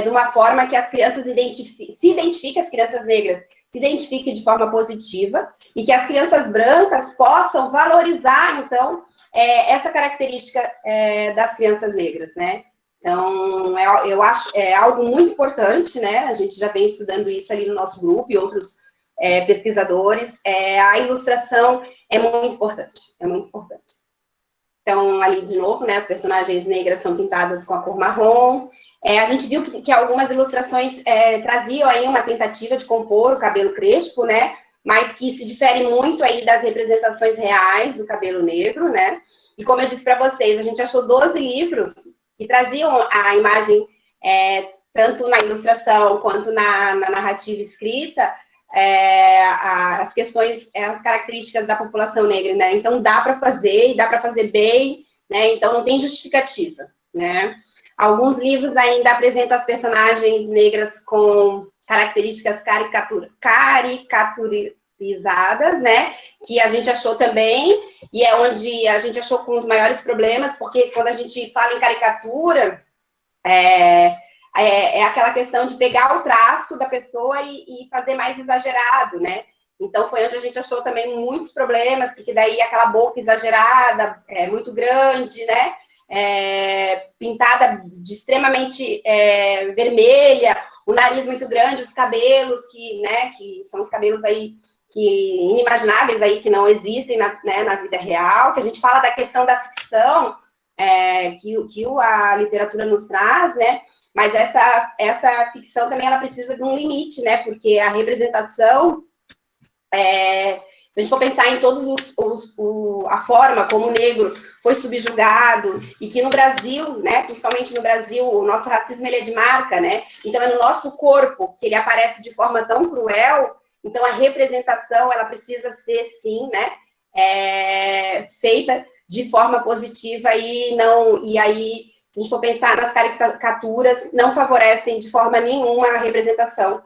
de uma forma que as crianças se identifiquem, as crianças negras se identifiquem de forma positiva e que as crianças brancas possam valorizar, então, essa característica das crianças negras, né? Então, eu acho algo muito importante, né? A gente já vem estudando isso ali no nosso grupo e outros pesquisadores. A ilustração é muito importante, é muito importante. Então, ali, de novo, né, as personagens negras são pintadas com a cor marrom. A gente viu que algumas ilustrações traziam aí uma tentativa de compor o cabelo crespo, né, mas que se difere muito aí das representações reais do cabelo negro, né. E como eu disse para vocês, a gente achou 12 livros que traziam a imagem, tanto na ilustração quanto na narrativa escrita, as questões, as características da população negra, né? Então, dá para fazer, e dá para fazer bem, né? Então, não tem justificativa, né? Alguns livros ainda apresentam as personagens negras com características caricaturizadas, né? Que a gente achou também, e é onde a gente achou com os maiores problemas, porque quando a gente fala em caricatura, é aquela questão de pegar o traço da pessoa e fazer mais exagerado, né? Então, foi onde a gente achou também muitos problemas, porque daí aquela boca exagerada, muito grande, né? Pintada de extremamente vermelha, o nariz muito grande, os cabelos que são os cabelos aí inimagináveis aí, que não existem na vida real, que a gente fala da questão da ficção, que a literatura nos traz, né? Mas essa ficção também ela precisa de um limite, né? Porque a representação, se a gente for pensar em todos a forma como o negro foi subjugado, e que no Brasil, né, principalmente no Brasil, o nosso racismo ele é de marca, né? Então, é no nosso corpo que ele aparece de forma tão cruel. Então, a representação, ela precisa ser, sim, né, feita de forma positiva e aí, se a gente for pensar nas caricaturas, não favorecem de forma nenhuma a representação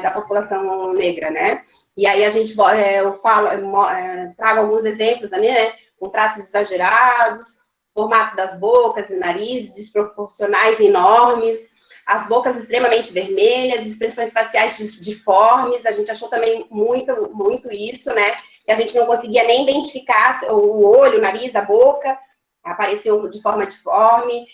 da população negra, né? E aí a gente, trago alguns exemplos ali, né? Com traços exagerados, formato das bocas e narizes desproporcionais enormes, as bocas extremamente vermelhas, expressões faciais deformes, a gente achou também muito isso, né? Que a gente não conseguia nem identificar o olho, o nariz, a boca, apareceu de forma deforme,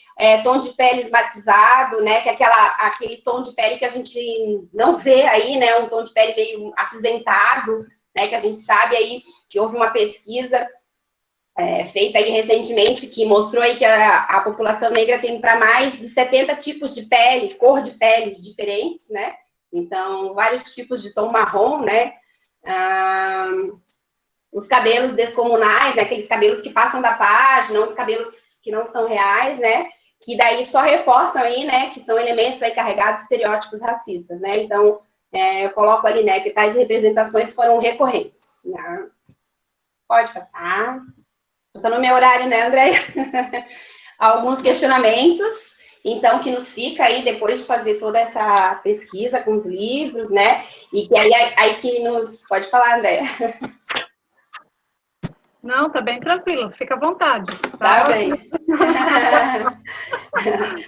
tom de pele esmatizado, né? Que é aquele tom de pele que a gente não vê aí, né? Um tom de pele meio acinzentado, né? Que a gente sabe aí que houve uma pesquisa feita aí recentemente, que mostrou aí que a população negra tem para mais de 70 tipos de pele, cor de peles diferentes, né? Então, vários tipos de tom marrom, né? Os cabelos descomunais, né? Aqueles cabelos que passam da página, os cabelos que não são reais, né? Que daí só reforçam aí, né? Que são elementos aí carregados de estereótipos racistas, né? Então, eu coloco ali, né? Que tais representações foram recorrentes, né? Pode passar. Estou no meu horário, né, André? Alguns questionamentos, então, que nos fica aí depois de fazer toda essa pesquisa com os livros, né? E que aí que nos... Pode falar, André. Não, tá bem tranquilo, fica à vontade. Tá bem.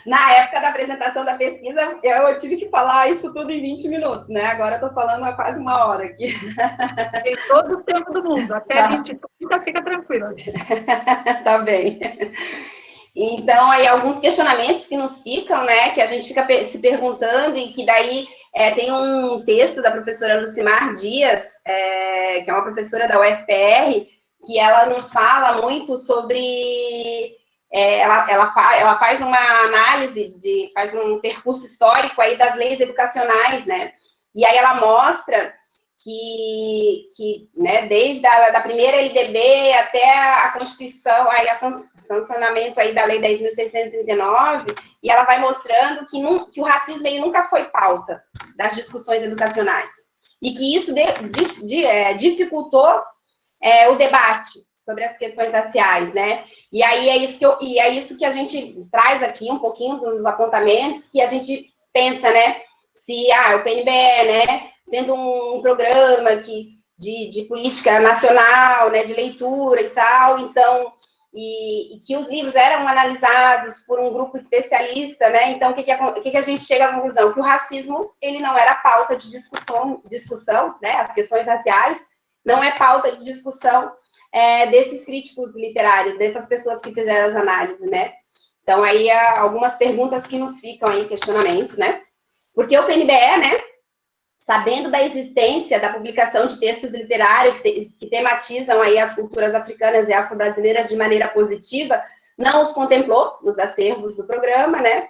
Na época da apresentação da pesquisa, eu tive que falar isso tudo em 20 minutos, né? Agora eu tô falando há quase uma hora aqui. Tem todo o tempo do mundo, até 20h30, fica tranquilo. Tá bem. Então, aí, alguns questionamentos que nos ficam, né? Que a gente fica se perguntando e que daí tem um texto da professora Lucimar Dias, que é uma professora da UFPR, que ela nos fala muito sobre... ela faz uma análise, faz um percurso histórico aí das leis educacionais, né? E aí ela mostra que né, desde a primeira LDB até a Constituição, aí o sancionamento aí da Lei 10.639, e ela vai mostrando que o racismo ele nunca foi pauta das discussões educacionais. E que isso dificultou o debate sobre as questões raciais, né? E aí é isso que a gente traz aqui um pouquinho dos apontamentos, que a gente pensa, né? Se o PNBE, né, sendo um programa de política nacional, né, de leitura e tal, então, e que os livros eram analisados por um grupo especialista, né? Então, o que a gente chega à conclusão? Que o racismo ele não era pauta de discussão, né? As questões raciais não é pauta de discussão desses críticos literários, dessas pessoas que fizeram as análises, né? Então, aí, algumas perguntas que nos ficam aí, questionamentos, né? Porque o PNBE, né, sabendo da existência da publicação de textos literários que tematizam aí as culturas africanas e afro-brasileiras de maneira positiva, não os contemplou nos acervos do programa, né?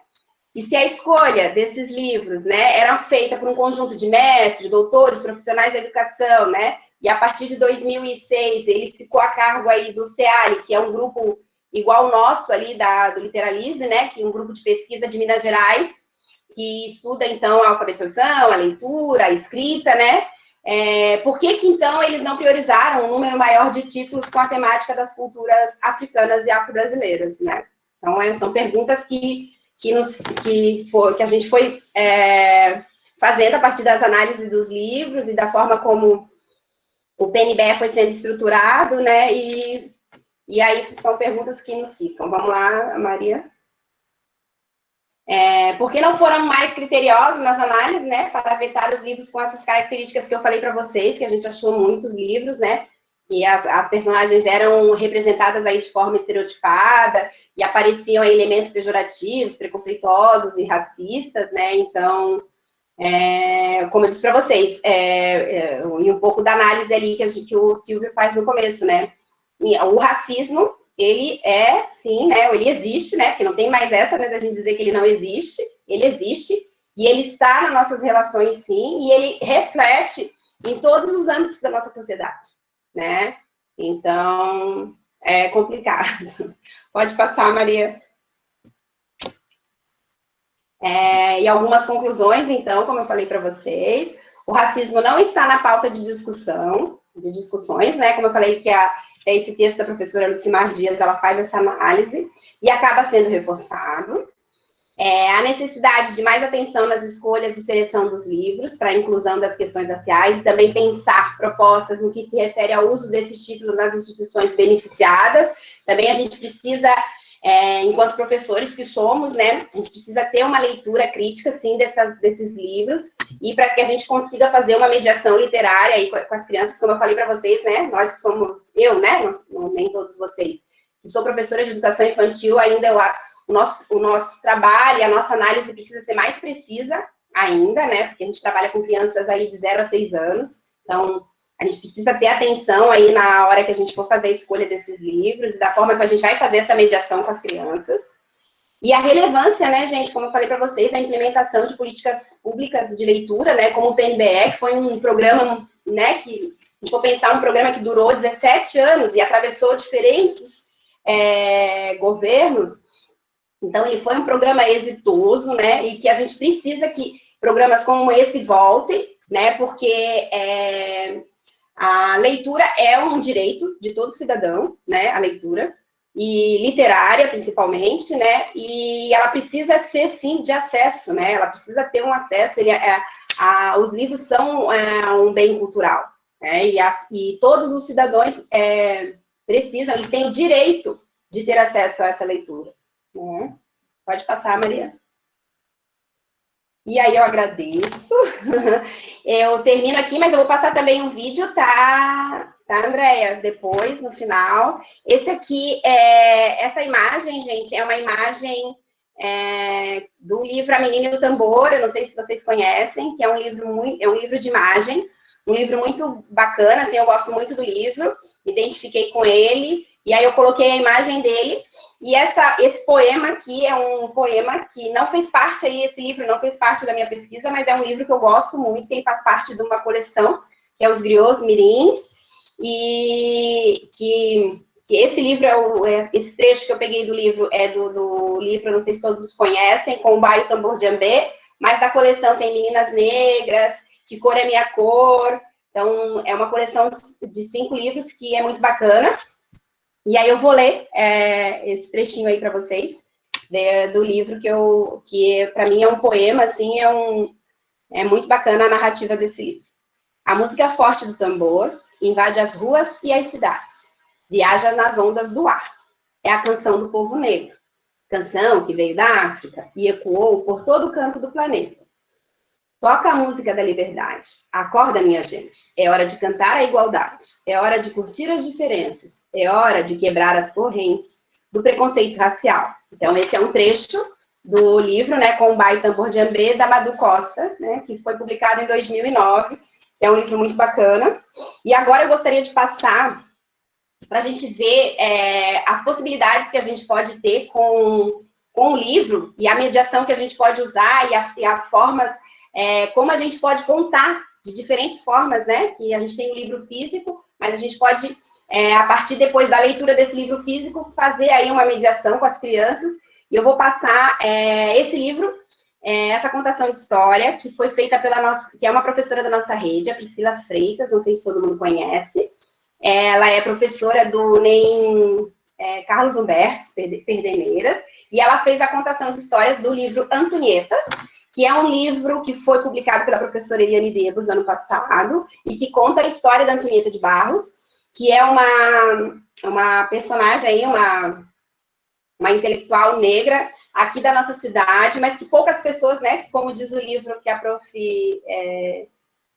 E se a escolha desses livros, né, era feita por um conjunto de mestres, doutores, profissionais da educação, né? E a partir de 2006, ele ficou a cargo aí do CEALI, que é um grupo igual o nosso ali do Literalize, né? Que é um grupo de pesquisa de Minas Gerais, que estuda, então, a alfabetização, a leitura, a escrita, né? Por que, então, eles não priorizaram um número maior de títulos com a temática das culturas africanas e afro-brasileiras, né? Então, são perguntas que a gente foi fazendo a partir das análises dos livros e da forma como o PNBE foi sendo estruturado, né? E aí são perguntas que nos ficam. Vamos lá, Maria. Por que não foram mais criteriosos nas análises, né, para vetar os livros com essas características que eu falei para vocês, que a gente achou muitos livros, né, e as personagens eram representadas aí de forma estereotipada, e apareciam aí elementos pejorativos, preconceituosos e racistas, né, então, como eu disse para vocês, e um pouco da análise ali que o Silvio faz no começo, né, o racismo, ele sim, né, ele existe, né, porque não tem mais essa, né, da gente dizer que ele não existe, ele existe, e ele está nas nossas relações, sim, e ele reflete em todos os âmbitos da nossa sociedade, né, então, é complicado. Pode passar, Maria. E algumas conclusões, então, como eu falei para vocês, o racismo não está na pauta de discussões, né, como eu falei que esse texto da professora Lucimar Dias, ela faz essa análise e acaba sendo reforçado. A necessidade de mais atenção nas escolhas e seleção dos livros para a inclusão das questões raciais e também pensar propostas no que se refere ao uso desses títulos nas instituições beneficiadas. Também a gente precisa enquanto professores que somos, né, a gente precisa ter uma leitura crítica, sim, desses livros, e para que a gente consiga fazer uma mediação literária aí com as crianças, como eu falei para vocês, né, nós que somos, eu, né, nem todos vocês, que sou professora de educação infantil, ainda o nosso trabalho e a nossa análise precisa ser mais precisa ainda, né, porque a gente trabalha com crianças aí de 0 a 6 anos, então a gente precisa ter atenção aí na hora que a gente for fazer a escolha desses livros e da forma que a gente vai fazer essa mediação com as crianças. E a relevância, né, gente, como eu falei para vocês, da implementação de políticas públicas de leitura, né, como o PNBE, que foi um programa, né, que a gente for pensar um programa que durou 17 anos e atravessou diferentes governos. Então, ele foi um programa exitoso, né, e que a gente precisa que programas como esse voltem, né, porque a leitura é um direito de todo cidadão, né, a leitura, e literária, principalmente, né, e ela precisa ser, sim, de acesso, né, ela precisa ter um acesso, os livros são um bem cultural, né, e todos os cidadãos precisam, eles têm o direito de ter acesso a essa leitura, né. Pode passar, Maria. E aí eu agradeço. Eu termino aqui, mas eu vou passar também um vídeo, tá, Andréia? Depois, no final. Esse aqui, essa imagem, gente, é uma imagem do livro A Menina e o Tambor, eu não sei se vocês conhecem, que é um livro de imagem, um livro muito bacana, assim, eu gosto muito do livro, me identifiquei com ele, e aí eu coloquei a imagem dele, e esse poema aqui é um poema que não fez parte aí, esse livro não fez parte da minha pesquisa, mas é um livro que eu gosto muito, que ele faz parte de uma coleção, que é Os Griots Mirins, e que esse livro, esse trecho que eu peguei do livro é do livro, não sei se todos conhecem, Com o Baio Tambor de Ambê, mas da coleção tem Meninas Negras, Que Cor é Minha Cor, então é uma coleção de 5 livros que é muito bacana. E aí eu vou ler esse trechinho aí para vocês, do livro que para mim é um poema, assim, é muito bacana a narrativa desse livro. A música forte do tambor invade as ruas e as cidades, viaja nas ondas do ar. É a canção do povo negro, canção que veio da África e ecoou por todo o canto do planeta. Toca a música da liberdade. Acorda, minha gente. É hora de cantar a igualdade. É hora de curtir as diferenças. É hora de quebrar as correntes do preconceito racial. Então, esse é um trecho do livro, né, Com o Baio Tambor de Ambê, da Madu Costa, né, que foi publicado em 2009. É um livro muito bacana. E agora eu gostaria de passar para a gente ver as possibilidades que a gente pode ter com o livro e a mediação que a gente pode usar e as formas, como a gente pode contar de diferentes formas, né? Que a gente tem o livro físico, mas a gente pode, a partir depois da leitura desse livro físico, fazer aí uma mediação com as crianças. E eu vou passar esse livro, essa contação de história, que foi feita que é uma professora da nossa rede, a Priscila Freitas, não sei se todo mundo conhece. Ela é professora do NEM Carlos Humberto Perdeneiras, e ela fez a contação de histórias do livro Antonieta, que é um livro que foi publicado pela professora Eliane Debos ano passado, e que conta a história da Antonieta de Barros, que é uma personagem aí, uma intelectual negra aqui da nossa cidade, mas que poucas pessoas, né, como diz o livro que a prof.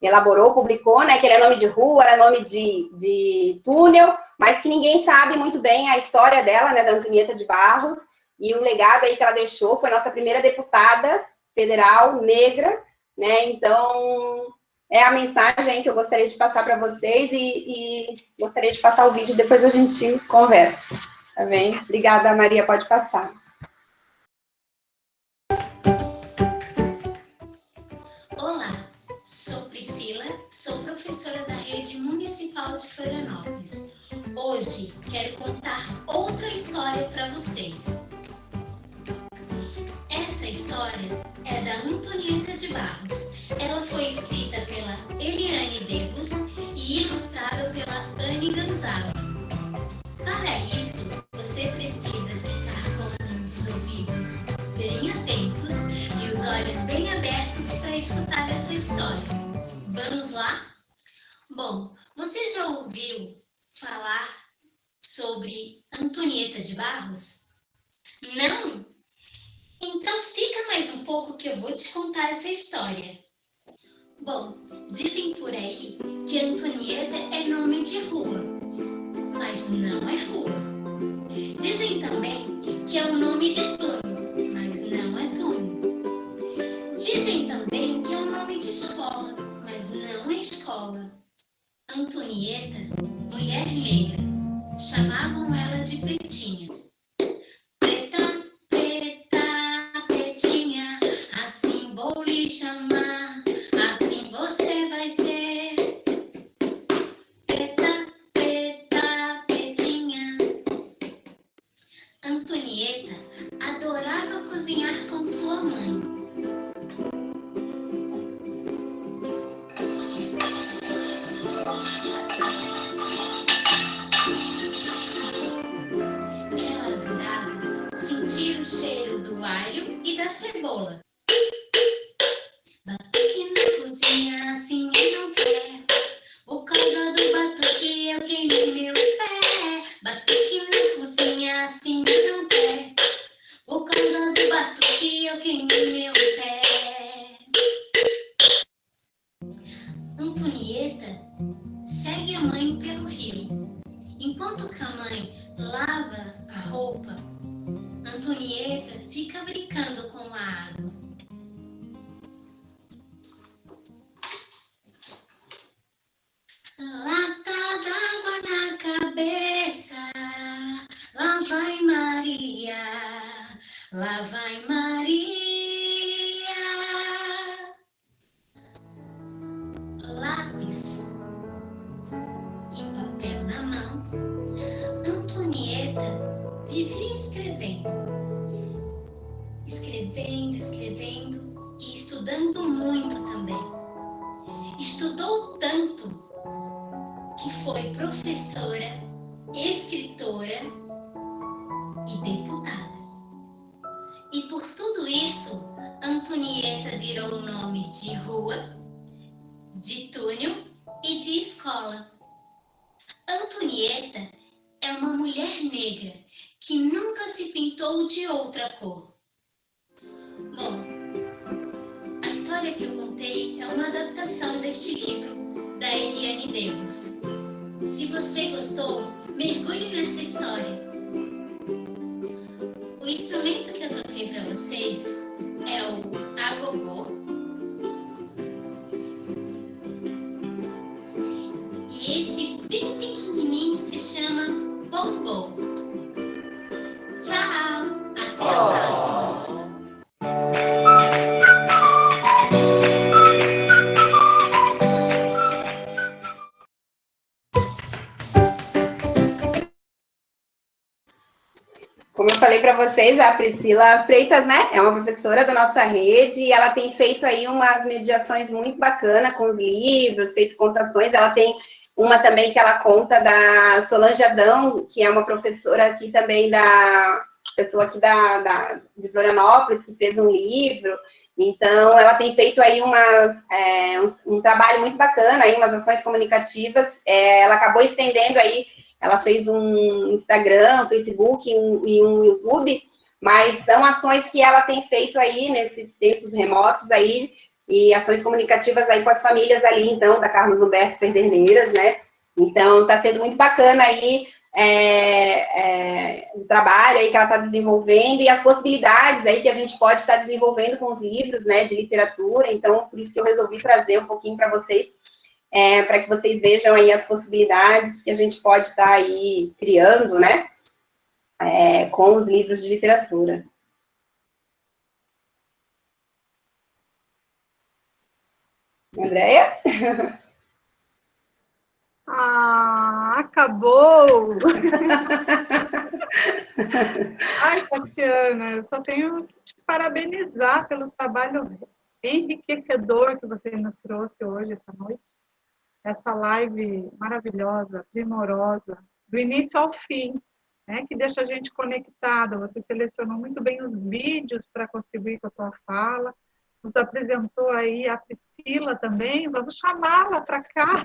Elaborou, publicou, né, que ele é nome de rua, é nome de túnel, mas que ninguém sabe muito bem a história dela, né, da Antonieta de Barros, e o legado aí que ela deixou, foi nossa primeira deputada federal negra, né, então é a mensagem aí que eu gostaria de passar para vocês e gostaria de passar o vídeo, depois a gente conversa, tá bem? Obrigada, Maria, pode passar. Olá, sou Priscila, sou professora da Rede Municipal de Florianópolis. Hoje quero contar outra história para vocês. Essa história é da Antonieta de Barros. Ela foi escrita pela Eliane Debos e ilustrada pela Anne Gonzalo. Para isso, você precisa ficar com os ouvidos bem atentos e os olhos bem abertos para escutar essa história. Vamos lá? Bom, você já ouviu falar sobre Antonieta de Barros? Não? Então fica mais um pouco que eu vou te contar essa história. Bom, dizem por aí que Antonieta é nome de rua, mas não é rua. Dizem também que é o nome de Túnio, mas não é Túnio. Dizem também que é o nome de escola, mas não é escola. Antonieta, mulher negra, chamavam ela de Pretinha. Preta, preta, pretinha, assim vou lhe chamar, assim você vai ser. Preta, preta, pretinha. Antonieta adorava cozinhar com sua mãe. Ela adorava sentir o cheiro do alho e da cebola. Batuque na cozinha, assim eu não quero. Por causa do batuque eu queimei meu pé. Batuque na cozinha, assim eu não quero. Por causa do batuque eu queimei meu pé. Antonieta segue a mãe pelo rio. Enquanto que a mãe lava a roupa, Antonieta fica brincando com a água. Lata d'água na cabeça, lá vai Maria, lá vai Maria. Lápis e papel na mão, Antonieta vivia escrevendo. Escrevendo e estudando muito também. Estudou tanto que foi professora, escritora e deputada. E por tudo isso, Antonieta virou o nome de rua, de túnel e de escola. Antonieta é uma mulher negra que nunca se pintou de outra cor. Bom, a história que eu contei é uma adaptação deste livro da Eliane Debus. Se você gostou, mergulhe nessa história. O instrumento que eu toquei para vocês é o agogô. E esse bem pequenininho se chama bongô. Tchau! Até a próxima! Como eu falei para vocês, a Priscila Freitas, né, é uma professora da nossa rede e ela tem feito aí umas mediações muito bacanas com os livros, feito contações. Ela tem uma também que ela conta da Solange Adão, que é uma professora aqui também pessoa aqui de Florianópolis, que fez um livro. Então, ela tem feito aí um trabalho muito bacana, aí, umas ações comunicativas. Ela acabou estendendo aí. Ela fez um Instagram, Facebook e um YouTube, mas são ações que ela tem feito aí nesses tempos remotos aí, e ações comunicativas aí com as famílias ali, então, da Carlos Humberto Pederneiras, né? Então, está sendo muito bacana aí o trabalho aí que ela está desenvolvendo e as possibilidades aí que a gente pode estar desenvolvendo com os livros, né, de literatura. Então, por isso que eu resolvi trazer um pouquinho para vocês, para que vocês vejam aí as possibilidades que a gente pode estar aí criando, né, com os livros de literatura. Andréia? Acabou! Ai, Tatiana, eu só tenho que te parabenizar pelo trabalho enriquecedor que você nos trouxe hoje, essa noite. Essa live maravilhosa, primorosa, do início ao fim, né, que deixa a gente conectada. Você selecionou muito bem os vídeos para contribuir com a tua fala, nos apresentou aí a Priscila também, vamos chamá-la para cá,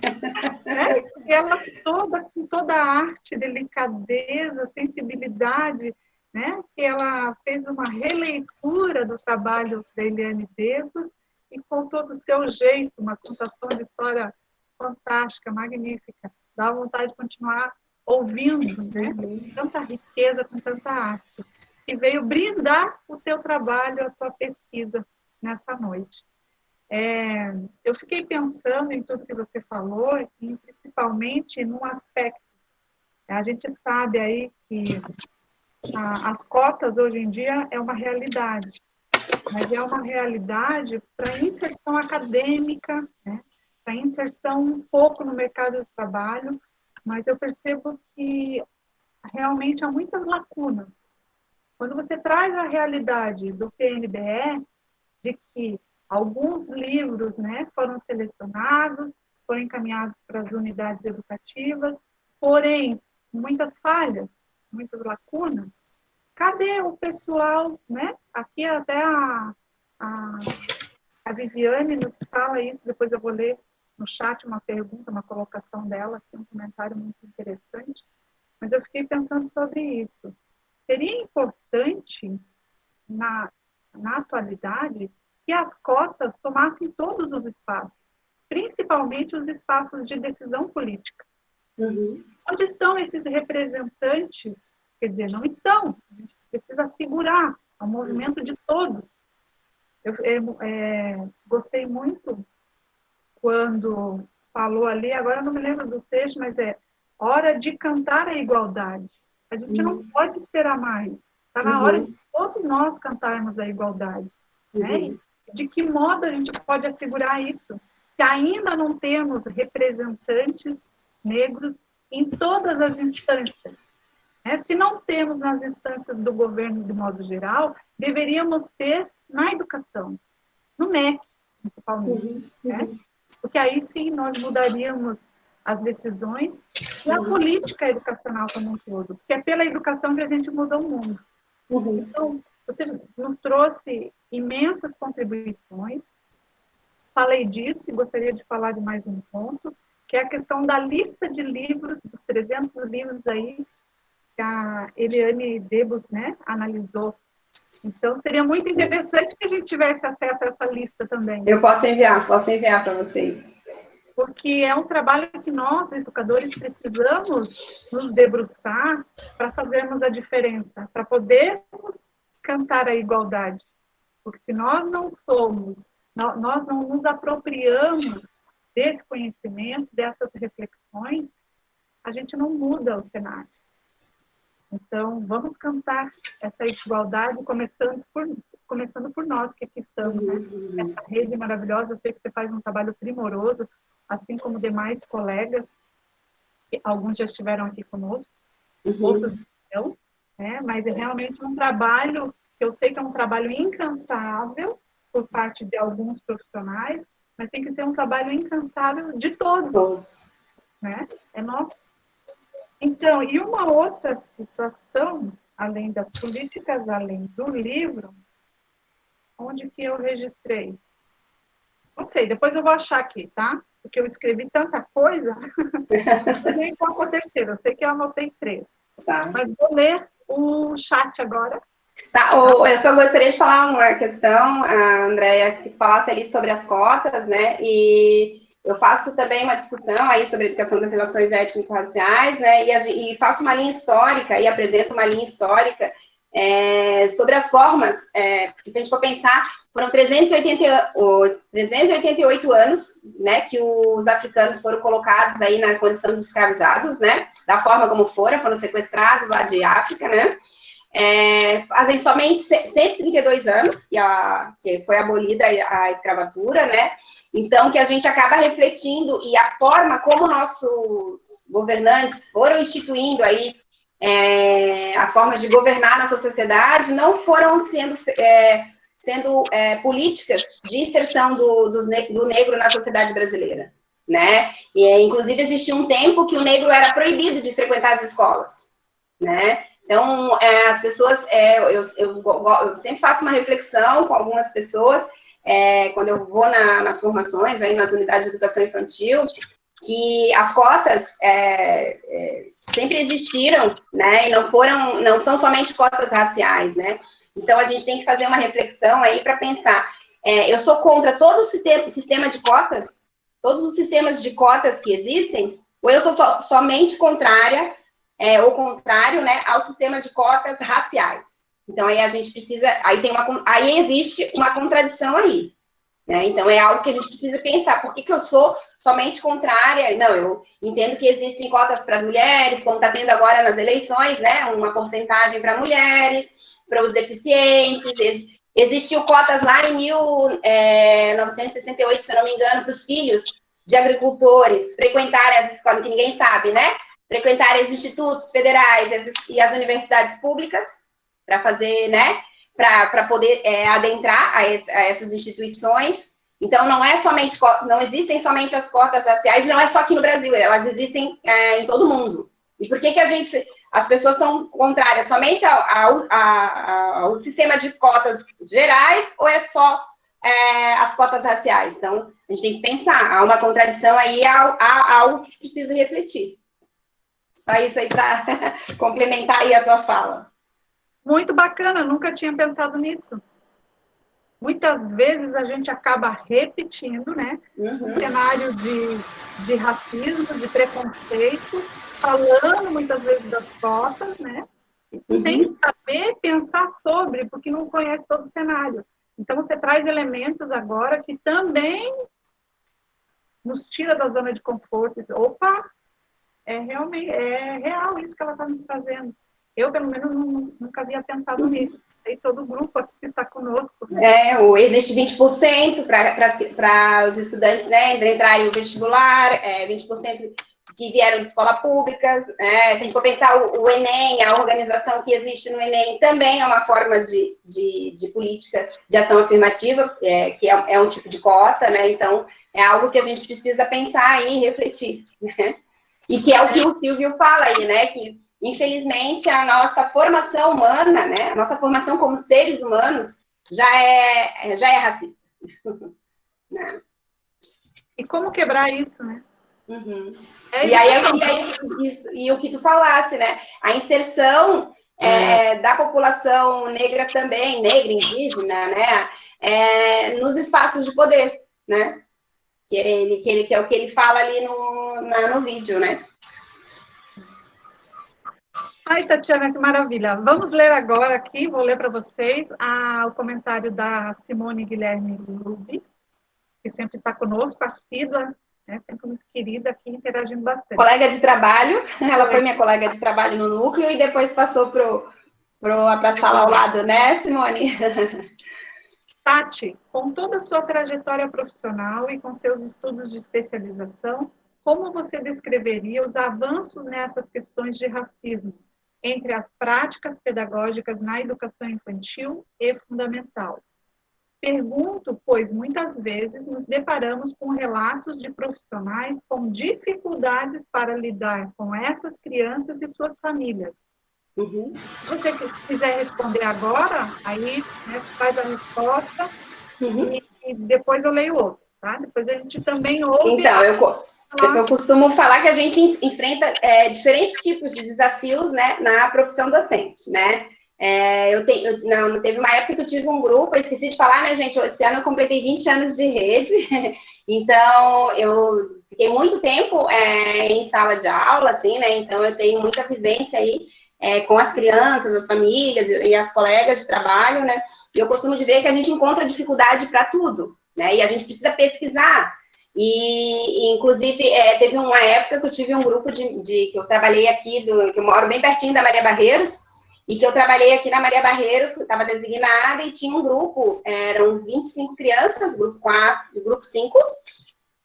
né? Ela toda, com toda a arte, delicadeza, sensibilidade, né, que ela fez uma releitura do trabalho da Eliane Debus e contou do seu jeito, uma contação de história fantástica, magnífica. Dá vontade de continuar ouvindo, né, com tanta riqueza, com tanta arte. E veio brindar o teu trabalho, a tua pesquisa nessa noite. Eu fiquei pensando em tudo que você falou, e principalmente num aspecto. A gente sabe aí que as cotas hoje em dia é uma realidade, mas é uma realidade para inserção acadêmica, né? Para inserção um pouco no mercado de trabalho, mas eu percebo que realmente há muitas lacunas. Quando você traz a realidade do PNBE, de que alguns livros, né, foram selecionados, foram encaminhados para as unidades educativas, porém, muitas falhas, muitas lacunas. Cadê o pessoal, né? Aqui até a Viviane nos fala isso, depois eu vou ler no chat uma pergunta, uma colocação dela, aqui, um comentário muito interessante, mas eu fiquei pensando sobre isso. Seria importante, na atualidade, que as cotas tomassem todos os espaços, principalmente os espaços de decisão política. Onde estão esses representantes? Quer dizer, não estão. A gente precisa segurar o movimento de todos. Eu gostei muito quando falou ali, agora eu não me lembro do texto, mas é hora de cantar a igualdade. A gente não pode esperar mais. Está na hora de todos nós cantarmos a igualdade. Né? De que modo a gente pode assegurar isso? Se ainda não temos representantes negros em todas as instâncias. Né? Se não temos nas instâncias do governo de modo geral, deveríamos ter na educação, no MEC, principalmente. Né? Porque aí sim nós mudaríamos as decisões e a política educacional como um todo. Porque é pela educação que a gente muda o mundo. Então, você nos trouxe imensas contribuições. Falei disso e gostaria de falar de mais um ponto, que é a questão da lista de livros, dos 300 livros aí, que a Eliane Debus, né, analisou. Então, seria muito interessante que a gente tivesse acesso a essa lista também. Eu posso enviar para vocês. Porque é um trabalho que nós, educadores, precisamos nos debruçar para fazermos a diferença, para podermos cantar a igualdade. Porque se nós não somos, nós não nos apropriamos desse conhecimento, dessas reflexões, a gente não muda o cenário. Então, vamos cantar essa igualdade, começando por nós que aqui estamos, né? Essa rede maravilhosa, eu sei que você faz um trabalho primoroso, assim como demais colegas, que alguns já estiveram aqui conosco, outros não, né? Mas é realmente um trabalho, que eu sei que é um trabalho incansável por parte de alguns profissionais, mas tem que ser um trabalho incansável de todos. Né? É nosso. Então, e uma outra situação, além das políticas, além do livro, onde que eu registrei? Não sei, depois eu vou achar aqui, tá? Porque eu escrevi tanta coisa, não sei qual foi a terceira, eu sei que eu anotei 3. Tá. Mas vou ler o chat agora. Tá, eu só gostaria de falar uma questão, a Andréia, que falasse ali sobre as cotas, né, e eu faço também uma discussão aí sobre a educação das relações étnico-raciais, né, e faço uma linha histórica, e apresento uma linha histórica sobre as formas, porque se a gente for pensar, foram 388 anos, né, que os africanos foram colocados aí na condição de escravizados, né, da forma como foram sequestrados lá de África, né, fazem somente 132 anos que foi abolida a escravatura, né? Então, que a gente acaba refletindo e a forma como nossos governantes foram instituindo aí as formas de governar nossa sociedade não foram sendo políticas de inserção do negro na sociedade brasileira, né? E, inclusive, existia um tempo que o negro era proibido de frequentar as escolas, né? Então, as pessoas, eu sempre faço uma reflexão com algumas pessoas, quando eu vou nas formações, aí nas unidades de educação infantil, que as cotas sempre existiram, né? E não são somente cotas raciais, né? Então, a gente tem que fazer uma reflexão aí para pensar. Eu sou contra todo o sistema de cotas, todos os sistemas de cotas que existem, ou eu sou somente contrária, ou contrário, né, ao sistema de cotas raciais. Então, aí a gente precisa, aí existe uma contradição aí, né? Então, é algo que a gente precisa pensar. Por que eu sou somente contrária? Não, eu entendo que existem cotas para as mulheres, como está tendo agora nas eleições, né? Uma porcentagem para mulheres, para os deficientes. Existiu cotas lá em 1968, se eu não me engano, para os filhos de agricultores frequentarem as escolas, que ninguém sabe, né? Frequentarem os institutos federais e as universidades públicas para fazer, né? Para poder adentrar a essas instituições. Então, não existem somente as cotas raciais, não é só aqui no Brasil, elas existem em todo mundo. E por que as pessoas são contrárias somente ao sistema de cotas gerais, ou é só as cotas raciais? Então, a gente tem que pensar, há uma contradição aí, há algo que se precisa refletir. Só isso aí para complementar aí a tua fala. Muito bacana, nunca tinha pensado nisso. Muitas vezes a gente acaba repetindo, né? Um cenário de racismo, de preconceito, falando muitas vezes das cotas, né? Sem saber pensar sobre, porque não conhece todo o cenário. Então, você traz elementos agora que também nos tira da zona de conforto. Opa, é real isso que ela está nos trazendo. Eu, pelo menos, nunca havia pensado nisso. E todo o grupo aqui que está conosco. Né? Existe 20% para os estudantes, né, entrarem no vestibular, 20% que vieram de escola pública. Se a gente for pensar o Enem, a organização que existe no Enem, também é uma forma de política de ação afirmativa, que é um tipo de cota, né? Então, é algo que a gente precisa pensar e refletir. Né? E que é o que o Silvio fala aí, né? Que infelizmente, a nossa formação humana, né, a nossa formação como seres humanos, já é racista. Né? E como quebrar isso, né? E o que tu falasse, né? A inserção da população negra também, negra, indígena, né? Nos espaços de poder, né? Que é o que ele fala ali no vídeo, né? Ai, Tatiana, que maravilha. Vamos ler agora aqui, vou ler para vocês o comentário da Simone Guilherme Lubi, que sempre está conosco, assídua, né, sempre muito querida aqui, interagindo bastante. Colega de trabalho, ela foi minha colega de trabalho no núcleo e depois passou para a sala ao lado, né, Simone? Tati, com toda a sua trajetória profissional e com seus estudos de especialização, como você descreveria os avanços nessas questões de racismo entre as práticas pedagógicas na educação infantil e fundamental? Pergunto, pois muitas vezes nos deparamos com relatos de profissionais com dificuldades para lidar com essas crianças e suas famílias. Se você quiser responder agora, aí, né, faz a resposta e depois eu leio outro, tá? Depois a gente também ouve... Então, eu costumo falar que a gente enfrenta diferentes tipos de desafios, né, na profissão docente, né? Teve uma época que eu tive um grupo, eu esqueci de falar, né, gente? Esse ano eu completei 20 anos de rede, então eu fiquei muito tempo em sala de aula, assim, né? Então eu tenho muita vivência aí com as crianças, as famílias e as colegas de trabalho, né? E eu costumo ver que a gente encontra dificuldade para tudo, né? E a gente precisa pesquisar. Inclusive, teve uma época que eu tive um grupo que eu trabalhei aqui, que eu moro bem pertinho da Maria Barreiros, e que eu trabalhei aqui na Maria Barreiros, que estava designada, e tinha um grupo, eram 25 crianças, grupo 4, grupo 5,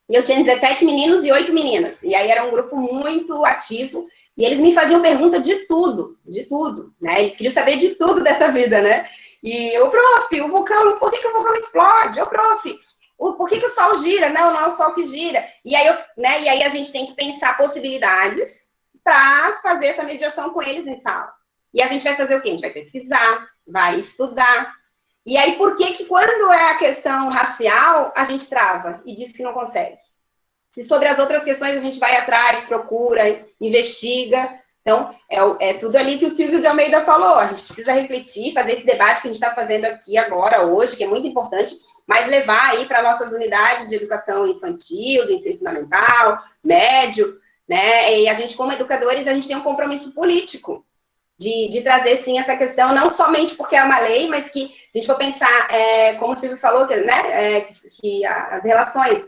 e eu tinha 17 meninos e 8 meninas, e aí era um grupo muito ativo, e eles me faziam pergunta de tudo, né, eles queriam saber de tudo dessa vida, né, e o prof, o vulcão, por que o vulcão explode? O prof, por que o sol gira? Não é o sol que gira. E aí a gente tem que pensar possibilidades para fazer essa mediação com eles em sala. E a gente vai fazer o quê? A gente vai pesquisar, vai estudar. E aí, por que quando é a questão racial, a gente trava e diz que não consegue? Se sobre as outras questões a gente vai atrás, procura, investiga, Então, é tudo ali que o Silvio de Almeida falou. A gente precisa refletir, fazer esse debate que a gente está fazendo aqui agora, hoje, que é muito importante, mas levar aí para nossas unidades de educação infantil, do ensino fundamental, médio, né? E a gente, como educadores, a gente tem um compromisso político de trazer, sim, essa questão, não somente porque é uma lei, mas que, se a gente for pensar, como o Silvio falou, né, que as relações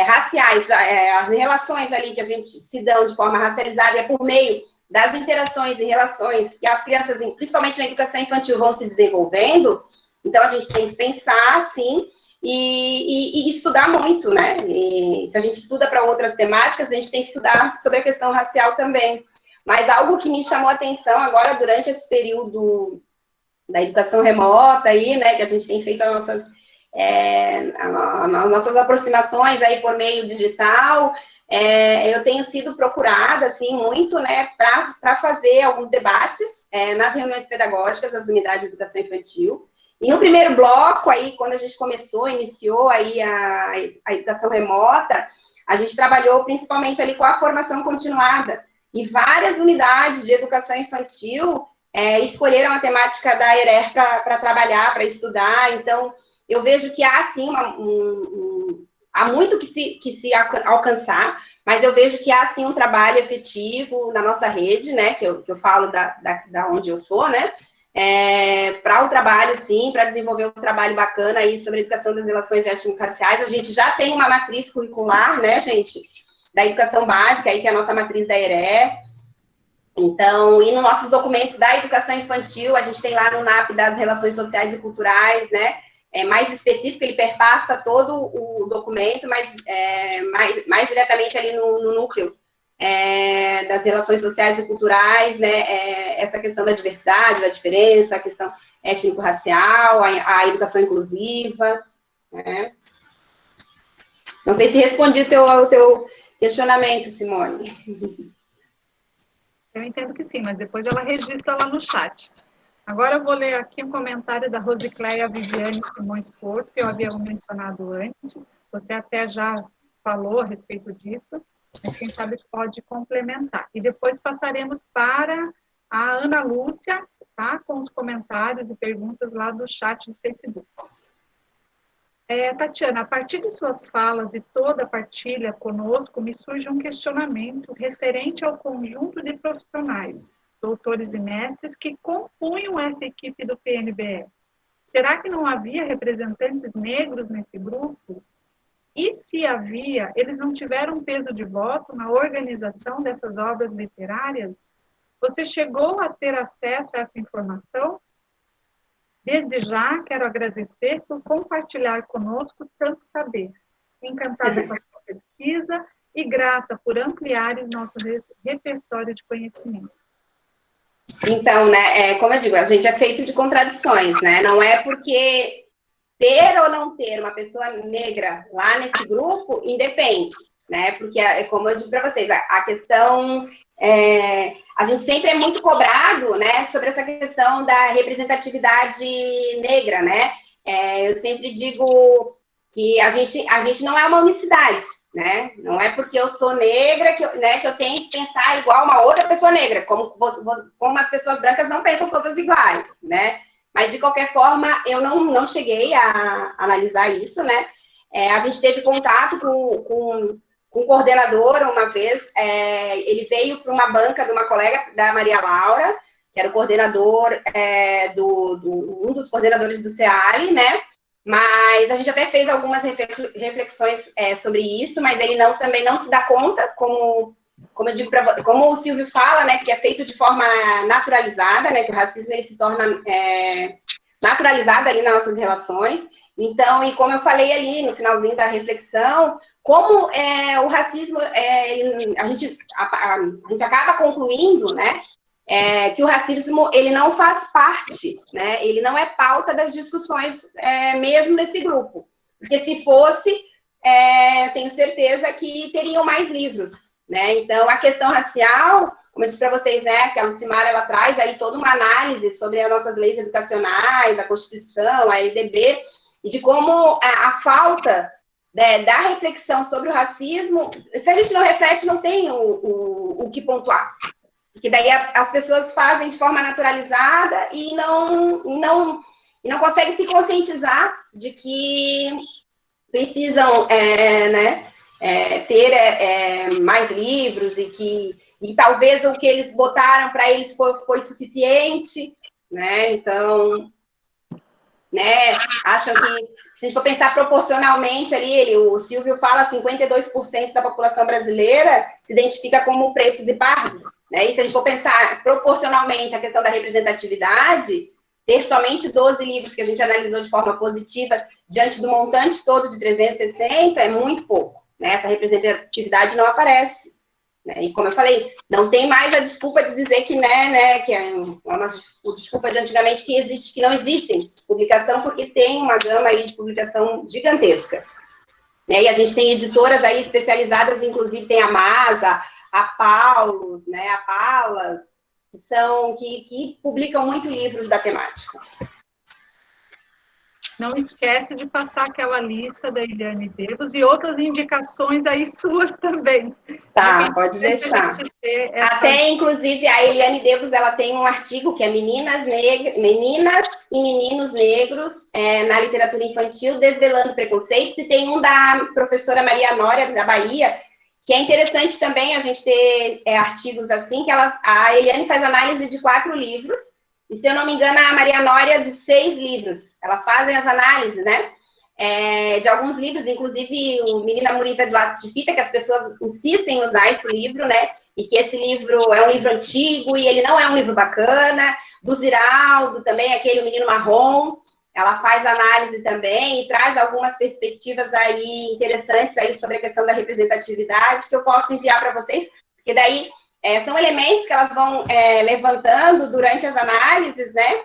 raciais, as relações ali que a gente se dão de forma racializada é por meio das interações e relações que as crianças, principalmente na educação infantil, vão se desenvolvendo. Então, a gente tem que pensar, sim, e estudar muito, né? E se a gente estuda para outras temáticas, a gente tem que estudar sobre a questão racial também. Mas algo que me chamou a atenção agora, durante esse período da educação remota aí, né, que a gente tem feito as nossas aproximações aí por meio digital, eu tenho sido procurada, assim, muito, né, para fazer alguns debates nas reuniões pedagógicas das unidades de educação infantil. E no primeiro bloco, aí, quando a gente iniciou aí a educação remota, a gente trabalhou principalmente ali com a formação continuada. E várias unidades de educação infantil escolheram a temática da ERER para trabalhar, para estudar. Então, eu vejo que há, sim, há muito que se alcançar, mas eu vejo que há, sim, um trabalho efetivo na nossa rede, né, que eu falo da onde eu sou, né, para o trabalho, sim, para desenvolver um trabalho bacana aí sobre a educação das relações étnico-raciais. A gente já tem uma matriz curricular, né, gente, da educação básica, aí, que é a nossa matriz da ERE. Então, e nos nossos documentos da educação infantil, a gente tem lá no NAP das relações sociais e culturais, né, mais específico, ele perpassa todo o documento, mas mais diretamente ali no núcleo das relações sociais e culturais, né, essa questão da diversidade, da diferença, a questão étnico-racial, a educação inclusiva, né. Não sei se respondi o teu questionamento, Simone. Eu entendo que sim, mas depois ela registra lá no chat. Agora eu vou ler aqui um comentário da Rosicléia Viviane Simões Porto, que eu havia mencionado antes. Você até já falou a respeito disso, mas quem sabe pode complementar. E depois passaremos para a Ana Lúcia, tá? Com os comentários e perguntas lá do chat do Facebook. Tatiana, a partir de suas falas e toda a partilha conosco, me surge um questionamento referente ao conjunto de profissionais, doutores e mestres, que compunham essa equipe do PNBE. Será que não havia representantes negros nesse grupo? E se havia, eles não tiveram peso de voto na organização dessas obras literárias? Você chegou a ter acesso a essa informação? Desde já, quero agradecer por compartilhar conosco tanto saber. Encantada com a sua pesquisa e grata por ampliares nosso repertório de conhecimento. Então, né, como eu digo, a gente é feito de contradições, né? Não é porque ter ou não ter uma pessoa negra lá nesse grupo independe, né? Porque, como eu digo para vocês, a questão... a gente sempre é muito cobrado, né, sobre essa questão da representatividade negra, né? Eu sempre digo que a gente não é uma unicidade, né? Não é porque eu sou negra que eu tenho que pensar igual uma outra pessoa negra, como as pessoas brancas não pensam todas iguais, né? Mas, de qualquer forma, eu não cheguei a analisar isso, né? A gente teve contato com um coordenador uma vez, ele veio para uma banca de uma colega da Maria Laura, que era o coordenador, um dos coordenadores do CEALI, né? Mas a gente até fez algumas reflexões sobre isso, mas ele também não se dá conta, como eu digo, como o Silvio fala, né, que é feito de forma naturalizada, né, que o racismo ele se torna naturalizado ali nas nossas relações. Então, e como eu falei ali no finalzinho da reflexão, como o racismo, a gente acaba concluindo, né, que o racismo ele não faz parte, né, ele não é pauta das discussões mesmo nesse grupo, porque se fosse, tenho certeza que teriam mais livros, né? Então, a questão racial, como eu disse para vocês, né, que a Lucimar, ela traz aí toda uma análise sobre as nossas leis educacionais, a Constituição, a LDB, e de como a falta da reflexão sobre o racismo, se a gente não reflete, não tem o que pontuar. Porque daí as pessoas fazem de forma naturalizada e não conseguem se conscientizar de que precisam ter mais livros e talvez o que eles botaram para eles foi suficiente, né? Então, né, acham que, se a gente for pensar proporcionalmente ali, o Silvio fala 52% da população brasileira se identifica como pretos e pardos, né? E se a gente for pensar proporcionalmente a questão da representatividade, ter somente 12 livros que a gente analisou de forma positiva diante do montante todo de 360 é muito pouco, né? Essa representatividade não aparece. E como eu falei, não tem mais a desculpa de dizer que, que é uma desculpa de antigamente que não existem publicação, porque tem uma gama aí de publicação gigantesca. E a gente tem editoras aí especializadas, inclusive tem a Masa, a Paulus, a Palas, que publicam muito livros da temática. Não esquece de passar aquela lista da Eliane Devos e outras indicações aí suas também. Tá, pode deixar. Até, inclusive, a Eliane Devos, ela tem um artigo que é Meninas e Meninos Negros na literatura infantil, desvelando preconceitos, e tem um da professora Maria Nória, da Bahia, que é interessante também a gente ter artigos assim, que a Eliane faz análise de 4 livros, e, se eu não me engano, a Maria Nória de 6 livros. Elas fazem as análises, né? De alguns livros, inclusive o Menina Murita do Laço de Fita, que as pessoas insistem em usar esse livro, né? E que esse livro é um livro antigo e ele não é um livro bacana. Do Ziraldo também, aquele O Menino Marrom. Ela faz análise também e traz algumas perspectivas aí interessantes aí sobre a questão da representatividade que eu posso enviar para vocês, porque daí são elementos que elas vão levantando durante as análises, né,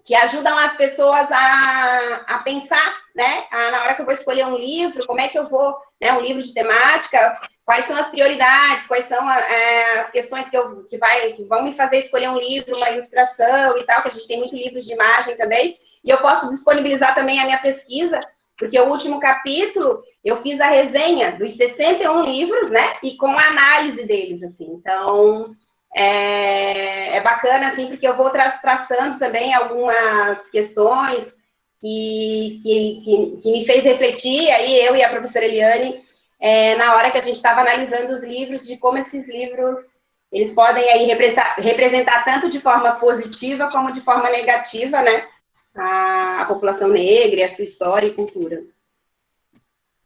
que ajudam as pessoas a pensar, né, na hora que eu vou escolher um livro, como é que eu vou, um livro de temática, quais são as prioridades, quais são as questões que vão me fazer escolher um livro, uma ilustração e tal, que a gente tem muitos livros de imagem também, e eu posso disponibilizar também a minha pesquisa, porque o último capítulo eu fiz a resenha dos 61 livros, né? E com a análise deles, assim. Então, é bacana, assim, porque eu vou traçando também algumas questões que me fez refletir, aí eu e a professora Eliane, na hora que a gente estava analisando os livros, de como esses livros, eles podem aí representar tanto de forma positiva como de forma negativa, né? A população negra, a sua história e cultura.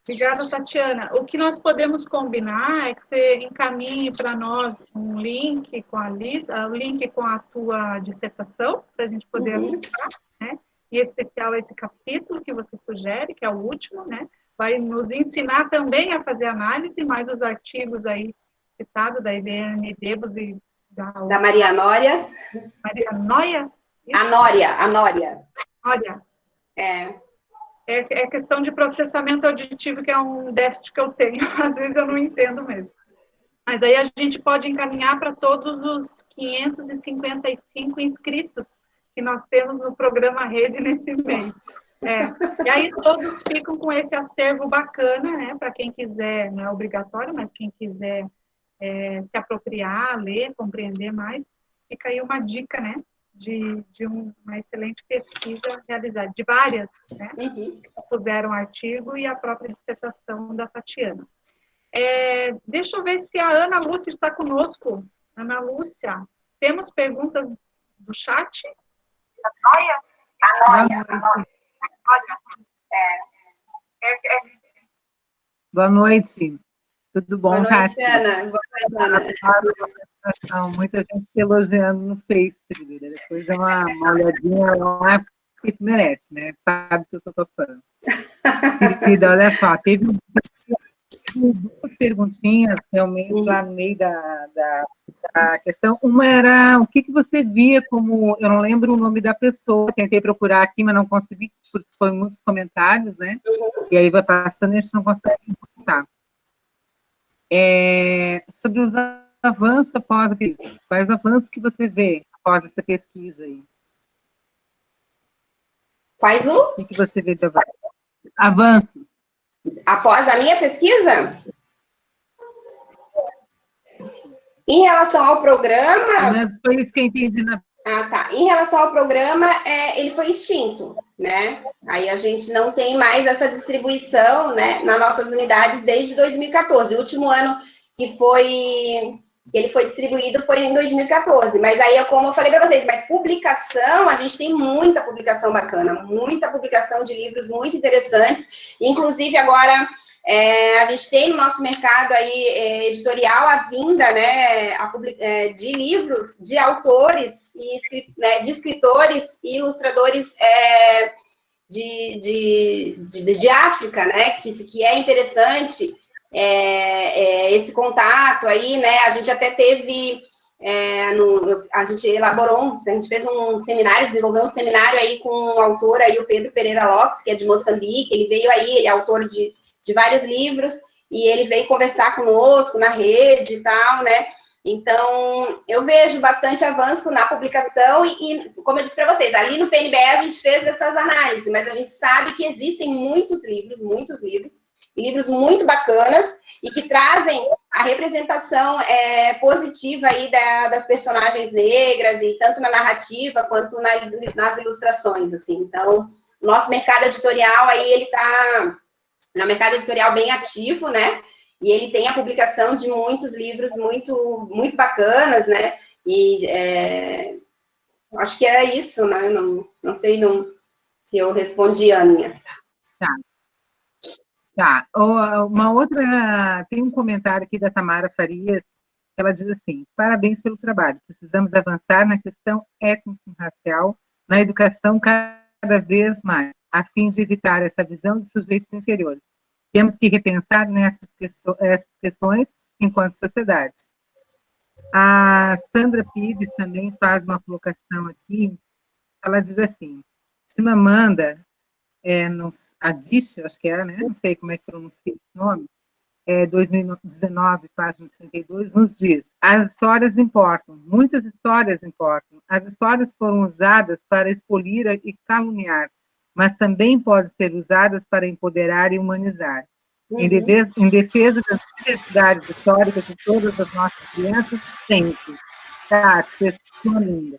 Obrigada, Tatiana. O que nós podemos combinar é que você encaminhe para nós um link com a Lisa, o link com a tua dissertação, para a gente poder ajudar, né? Em especial esse capítulo que você sugere, que é o último, né? Vai nos ensinar também a fazer análise, mais os artigos aí citados da Eliane Devos e da Maria Nória. Maria Nória? Anória. Olha. É questão de processamento auditivo, que é um déficit que eu tenho. Às vezes eu não entendo mesmo. Mas aí a gente pode encaminhar para todos os 555 inscritos que nós temos no programa Rede nesse mês. E aí todos ficam com esse acervo bacana, né? Para quem quiser, não é obrigatório, mas quem quiser se apropriar, ler, compreender mais, fica aí uma dica, né? De uma excelente pesquisa realizada, de várias, né? Que puseram artigo e a própria dissertação da Tatiana. Deixa eu ver se a Ana Lúcia está conosco. Ana Lúcia, temos perguntas do chat? Boa noite. Tudo bom, Tati? Ana. Boa noite, Ana. Muita gente elogiando no Face, querida. Depois é uma olhadinha, não é porque tu merece, né? Sabe que eu sou tua fã. Querida, olha só, teve duas perguntinhas realmente lá no meio da questão. Uma era o que você via como, eu não lembro o nome da pessoa, tentei procurar aqui, mas não consegui, porque foi muitos comentários, né? E aí vai passando e a gente não consegue encontrar. Sobre os avanços após, quais avanços que você vê após essa pesquisa aí? Quais os? O que você vê de avanços? Após a minha pesquisa? Em relação ao programa... Mas foi isso que eu entendi na... Ah, tá. Em relação ao programa, ele foi extinto, né? Aí a gente não tem mais essa distribuição, né, nas nossas unidades desde 2014. O último ano que ele foi distribuído foi em 2014. Mas aí, como eu falei para vocês, mas publicação, a gente tem muita publicação bacana, muita publicação de livros muito interessantes. Inclusive, agora... a gente tem no nosso mercado aí editorial a vinda, né, de livros de autores e né, de escritores e ilustradores de África, né, que é interessante esse contato aí, né, a gente até teve, a gente elaborou, a gente fez um seminário, desenvolveu um seminário aí com o autor aí, o Pedro Pereira Lopes, que é de Moçambique, ele veio aí, ele é autor de vários livros, e ele veio conversar conosco na rede e tal, né? Então, eu vejo bastante avanço na publicação, e como eu disse para vocês, ali no PNBE a gente fez essas análises, mas a gente sabe que existem muitos livros, e livros muito bacanas, e que trazem a representação positiva aí das personagens negras, e tanto na narrativa, quanto nas ilustrações, assim. Então, o nosso mercado editorial aí, ele está... no mercado editorial bem ativo, né? E ele tem a publicação de muitos livros muito, muito bacanas, né? E acho que é isso, né? Não sei se eu respondi, Aninha. Tá. Uma outra... Tem um comentário aqui da Tamara Farias, que ela diz assim: parabéns pelo trabalho. Precisamos avançar na questão étnico-racial, na educação cada vez mais, a fim de evitar essa visão de sujeitos inferiores. Temos que repensar essas questões enquanto sociedade. A Sandra Pires também faz uma colocação aqui, ela diz assim: Chimamanda Adichie, acho que era, né? Não sei como é que pronuncia esse nome, 2019, página 32, nos diz: as histórias importam, muitas histórias importam. As histórias foram usadas para expolir e caluniar, mas também podem ser usadas para empoderar e humanizar. Em defesa das diversidades históricas de todas as nossas crianças, sempre. Tá, pesquisa linda.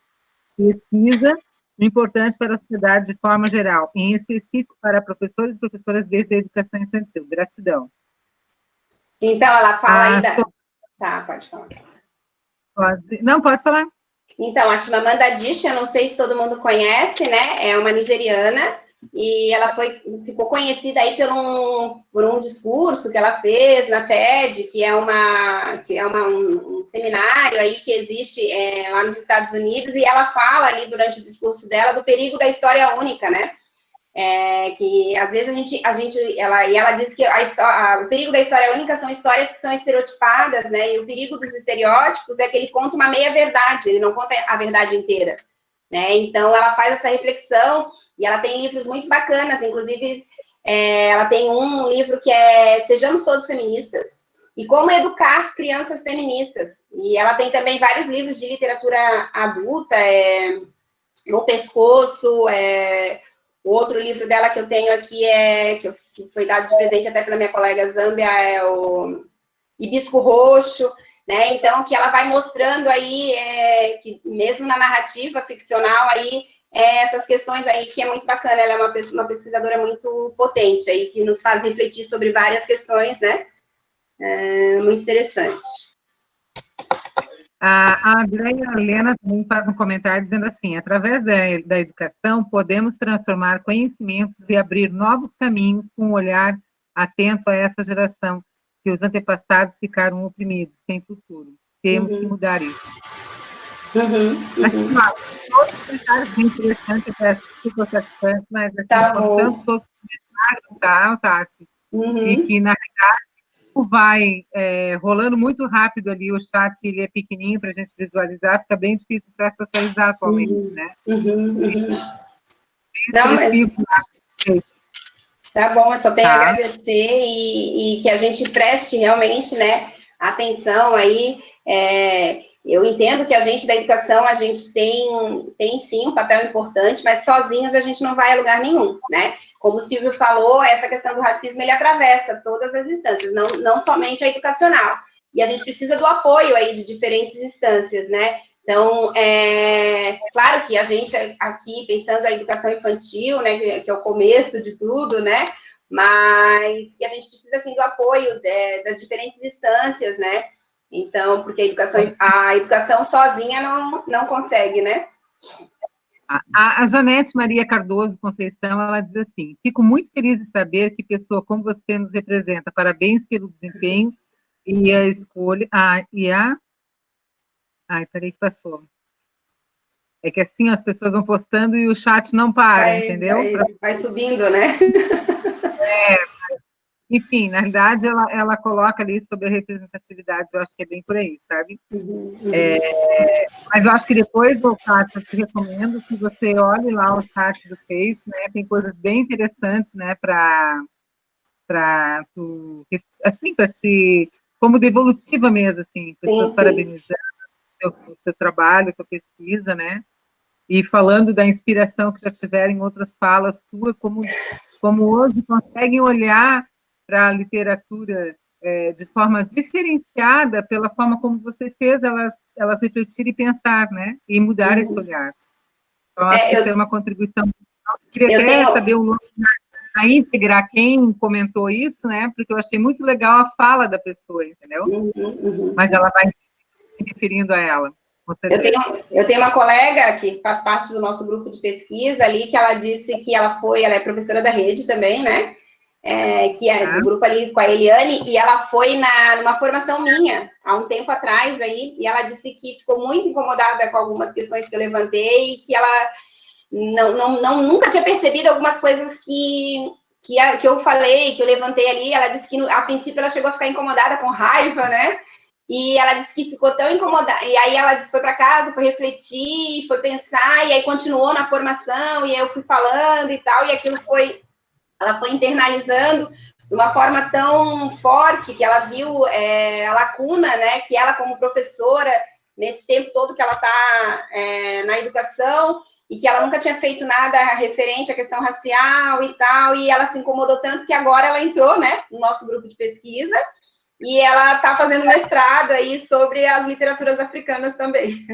Pesquisa importante para a sociedade de forma geral, em específico para professores e professoras desde a educação infantil. Gratidão. Então, ela fala ainda... Tá, pode falar. Não, pode falar. Então, a Chimamanda Adichie, eu não sei se todo mundo conhece, né? É uma nigeriana, e ela ficou conhecida aí por um discurso que ela fez na TED, que é um seminário aí que existe lá nos Estados Unidos, e ela fala ali durante o discurso dela do perigo da história única, né? Que às vezes ela diz que o perigo da história única são histórias que são estereotipadas, né? E o perigo dos estereótipos é que ele conta uma meia-verdade, ele não conta a verdade inteira, né? Então ela faz essa reflexão, e ela tem livros muito bacanas, inclusive ela tem um livro que é Sejamos Todos Feministas, e Como Educar Crianças Feministas, e ela tem também vários livros de literatura adulta, No Pescoço, o outro livro dela que eu tenho aqui que foi dado de presente até pela minha colega Zâmbia, é o Hibisco Roxo, né? Então, que ela vai mostrando aí, que mesmo na narrativa ficcional aí, essas questões aí, que é muito bacana, ela é uma pesquisadora muito potente aí, que nos faz refletir sobre várias questões, né? Muito interessante. A Andréia Helena também faz um comentário dizendo assim: através da educação, podemos transformar conhecimentos e abrir novos caminhos com um olhar atento a essa geração, que os antepassados ficaram oprimidos, sem futuro. Temos que mudar isso. Outros comentários bem interessantes, mas assim, tá bom. Tantos outros comentários, tá, Tati? E que, na realidade, vai rolando muito rápido ali o chat, se ele é pequenininho para a gente visualizar, fica bem difícil para socializar atualmente, né? Não, mas... Tá bom, eu só tenho a agradecer e que a gente preste realmente, né, atenção aí. Eu entendo que a gente da educação, a gente tem sim um papel importante, mas sozinhos a gente não vai a lugar nenhum, né? Como o Silvio falou, essa questão do racismo, ele atravessa todas as instâncias, não somente a educacional. e a gente precisa do apoio aí de diferentes instâncias, né? Então, claro que a gente aqui, pensando a educação infantil, né, que é o começo de tudo, né, mas que a gente precisa, assim, do apoio das diferentes instâncias, né, então, porque a educação sozinha não consegue, né. A Janete Maria Cardoso Conceição, ela diz assim: fico muito feliz de saber que pessoa como você nos representa. Parabéns pelo desempenho e a escolha. Ai, peraí que passou. É que assim as pessoas vão postando e o chat não para, entendeu? Vai subindo, né? Enfim, na realidade, ela coloca ali sobre a representatividade, eu acho que é bem por aí, sabe? Mas eu acho que depois do chat, eu te recomendo que você olhe lá o chat do Face, né? Tem coisas bem interessantes, né? Para tu, assim, para te, como devolutiva mesmo, assim, pessoas parabenizando o seu trabalho, a sua pesquisa, né? E falando da inspiração que já tiveram em outras falas tuas, como hoje conseguem olhar para a literatura de forma diferenciada pela forma como você fez elas refletirem e pensar, né? E mudar esse olhar. Então, acho que isso é uma contribuição. Eu queria até saber o nome na íntegra, quem comentou isso, né? Porque eu achei muito legal a fala da pessoa, entendeu? Mas ela vai se referindo a ela. Eu tenho uma colega que faz parte do nosso grupo de pesquisa ali, que ela disse que ela é professora da rede também, né? Que é do grupo ali com a Eliane, e ela foi numa formação minha, há um tempo atrás aí, e ela disse que ficou muito incomodada com algumas questões que eu levantei, e que ela nunca tinha percebido algumas coisas que eu falei, que eu levantei ali. Ela disse que, a princípio, ela chegou a ficar incomodada, com raiva, né? E ela disse que ficou tão incomodada. E aí ela disse, foi para casa, foi refletir, foi pensar, e aí continuou na formação, e aí eu fui falando e tal, e aquilo ela foi internalizando de uma forma tão forte que ela viu a lacuna, né? Que ela, como professora, nesse tempo todo que ela está na educação, e que ela nunca tinha feito nada referente à questão racial e tal, e ela se incomodou tanto que agora ela entrou, né, no nosso grupo de pesquisa, e ela está fazendo mestrado aí sobre as literaturas africanas também.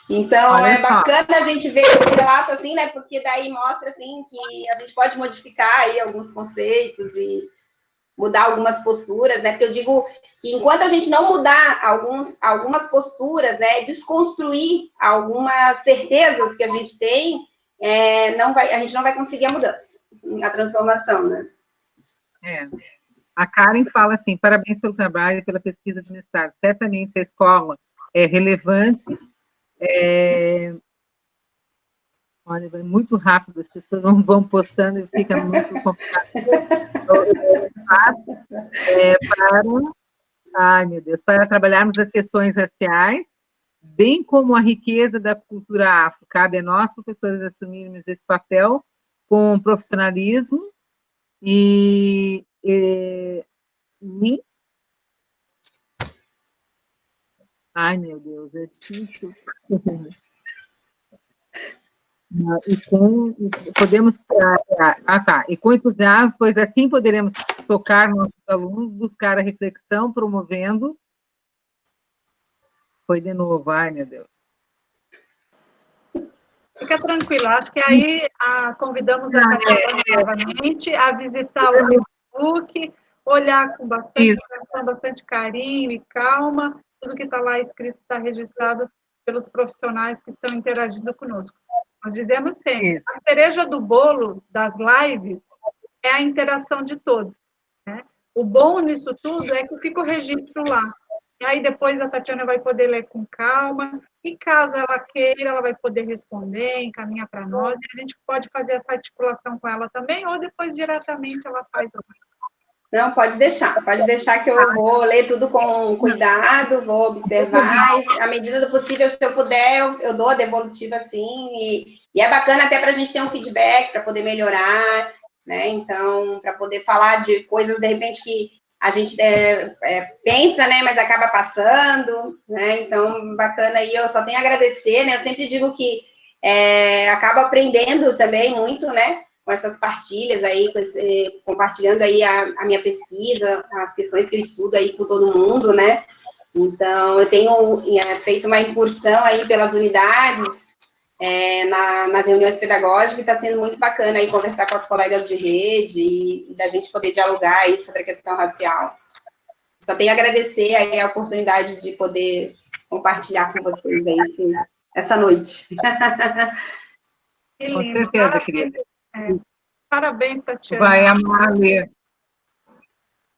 Então, é bacana a gente ver esse relato assim, né, porque daí mostra, assim, que a gente pode modificar aí alguns conceitos e mudar algumas posturas, né, porque eu digo que enquanto a gente não mudar algumas posturas, né, desconstruir algumas certezas que a gente tem, a gente não vai conseguir a mudança, a transformação, né. A Karen fala assim: parabéns pelo trabalho e pela pesquisa de mestrado. Certamente a escola é relevante. Olha, vai muito rápido, as pessoas vão postando e fica muito complicado. Ai, meu Deus, para trabalharmos as questões raciais, bem como a riqueza da cultura afro. Cabe a nós, professores, assumirmos esse papel com profissionalismo e ai, meu Deus, é difícil. E com entusiasmo, pois assim poderemos tocar nossos alunos, buscar a reflexão, promovendo. Foi de novo, ai, meu Deus. Fica tranquila, acho que aí convidamos a Tatiana novamente a visitar o Facebook, olhar com bastante atenção, bastante carinho e calma, tudo que está lá escrito está registrado pelos profissionais que estão interagindo conosco. Nós dizemos sempre, a cereja do bolo das lives é a interação de todos, né? O bom nisso tudo é que fica o registro lá. E aí depois a Tatiana vai poder ler com calma, e caso ela queira, ela vai poder responder, encaminhar para nós, e a gente pode fazer essa articulação com ela também, ou depois diretamente ela faz. Não, pode deixar que eu vou ler tudo com cuidado, vou observar, e, à medida do possível, se eu puder, eu dou a devolutiva, assim, e é bacana até para a gente ter um feedback, para poder melhorar, né, então, para poder falar de coisas, de repente, que a gente pensa, né, mas acaba passando, né, então, bacana, e eu só tenho a agradecer, né, eu sempre digo que acabo aprendendo também muito, né, com essas partilhas aí, compartilhando aí a minha pesquisa, as questões que eu estudo aí com todo mundo, né? Então, eu tenho feito uma incursão aí pelas unidades, nas reuniões pedagógicas, e está sendo muito bacana aí conversar com as colegas de rede e da gente poder dialogar aí sobre a questão racial. Só tenho a agradecer aí a oportunidade de poder compartilhar com vocês aí essa noite. Que Com lindo. certeza, Parabéns, querida. Parabéns, Tatiana. Vai amar ler.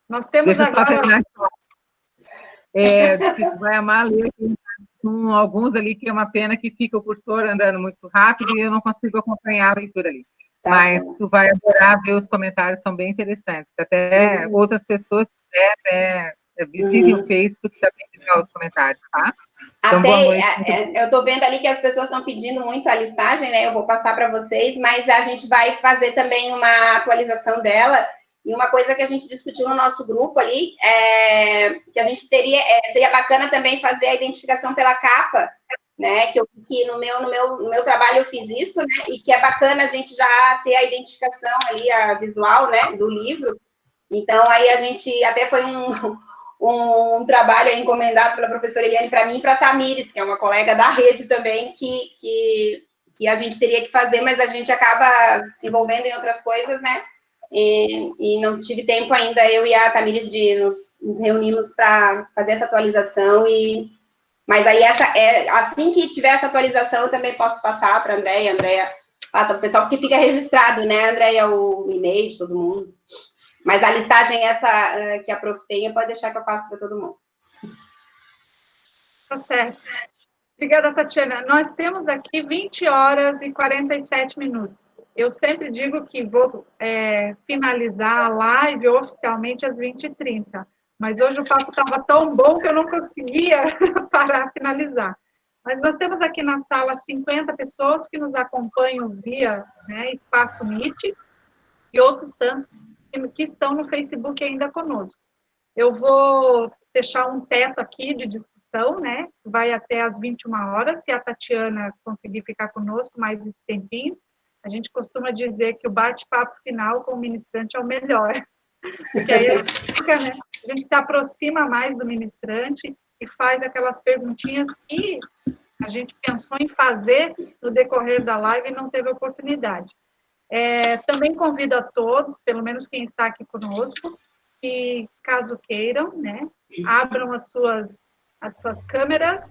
Nós temos Deixa eu só agora... terminar. Vai amar ler com alguns ali, que é uma pena que fica o cursor andando muito rápido e eu não consigo acompanhar a leitura ali. Tá, mas tu vai adorar ver, os comentários são bem interessantes. Até outras pessoas visitem o Facebook, que está bem legal os comentários, tá? Então, boa noite. Eu estou vendo ali que as pessoas estão pedindo muito a listagem, né? Eu vou passar para vocês, mas a gente vai fazer também uma atualização dela. E uma coisa que a gente discutiu no nosso grupo ali, que a gente seria bacana também fazer a identificação pela capa, né? Que no meu trabalho eu fiz isso, né? E que é bacana a gente já ter a identificação ali, a visual, né? Do livro. Então, aí a gente até foi um trabalho encomendado pela professora Eliane para mim e para a Tamires, que é uma colega da rede também, que a gente teria que fazer, mas a gente acaba se envolvendo em outras coisas, né? E não tive tempo ainda, eu e a Tamires, de nos reunirmos para fazer essa atualização. Mas aí, assim que tiver essa atualização, eu também posso passar para a Andréia. Andréia passa para o pessoal, porque fica registrado, né, Andréia, o e-mail de todo mundo. Mas a listagem essa que a prof tem, pode deixar que eu passo para todo mundo. Tá certo. Obrigada, Tatiana. Nós temos aqui 20 horas e 47 minutos. Eu sempre digo que vou finalizar a live oficialmente às 20h30. Mas hoje o papo estava tão bom que eu não conseguia parar, finalizar. Mas nós temos aqui na sala 50 pessoas que nos acompanham via Espaço Meet e outros tantos que estão no Facebook ainda conosco. Eu vou fechar um teto aqui de discussão, né? Vai até às 21 horas, se a Tatiana conseguir ficar conosco mais esse tempinho. A gente costuma dizer que o bate-papo final com o ministrante é o melhor. Porque aí a gente se aproxima mais do ministrante e faz aquelas perguntinhas que a gente pensou em fazer no decorrer da live e não teve oportunidade. Também convido a todos, pelo menos quem está aqui conosco, que, caso queiram, né, abram as suas câmeras,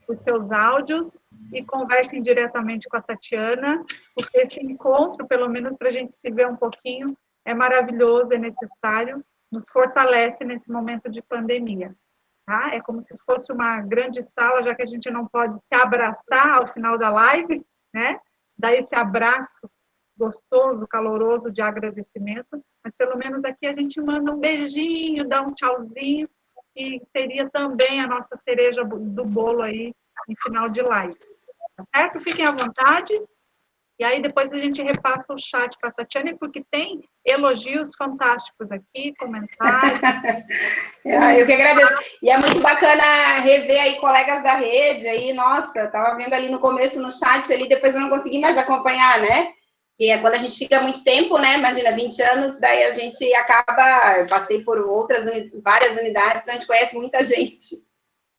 os seus áudios e conversem diretamente com a Tatiana, porque esse encontro, pelo menos para a gente se ver um pouquinho, é maravilhoso, é necessário, nos fortalece nesse momento de pandemia. Tá? É como se fosse uma grande sala, já que a gente não pode se abraçar ao final da live, né? Dar esse abraço gostoso, caloroso de agradecimento, mas pelo menos aqui a gente manda um beijinho, dá um tchauzinho, e seria também a nossa cereja do bolo aí em final de live. Tá certo? Fiquem à vontade. E aí depois a gente repassa o chat para a Tatiana, porque tem elogios fantásticos aqui, comentários. Eu que agradeço. E é muito bacana rever aí colegas da rede, aí, nossa, estava vendo ali no começo no chat, ali, depois eu não consegui mais acompanhar, né? Que é quando a gente fica muito tempo, né? Imagina, 20 anos, daí a gente acaba, eu passei por várias unidades, então a gente conhece muita gente.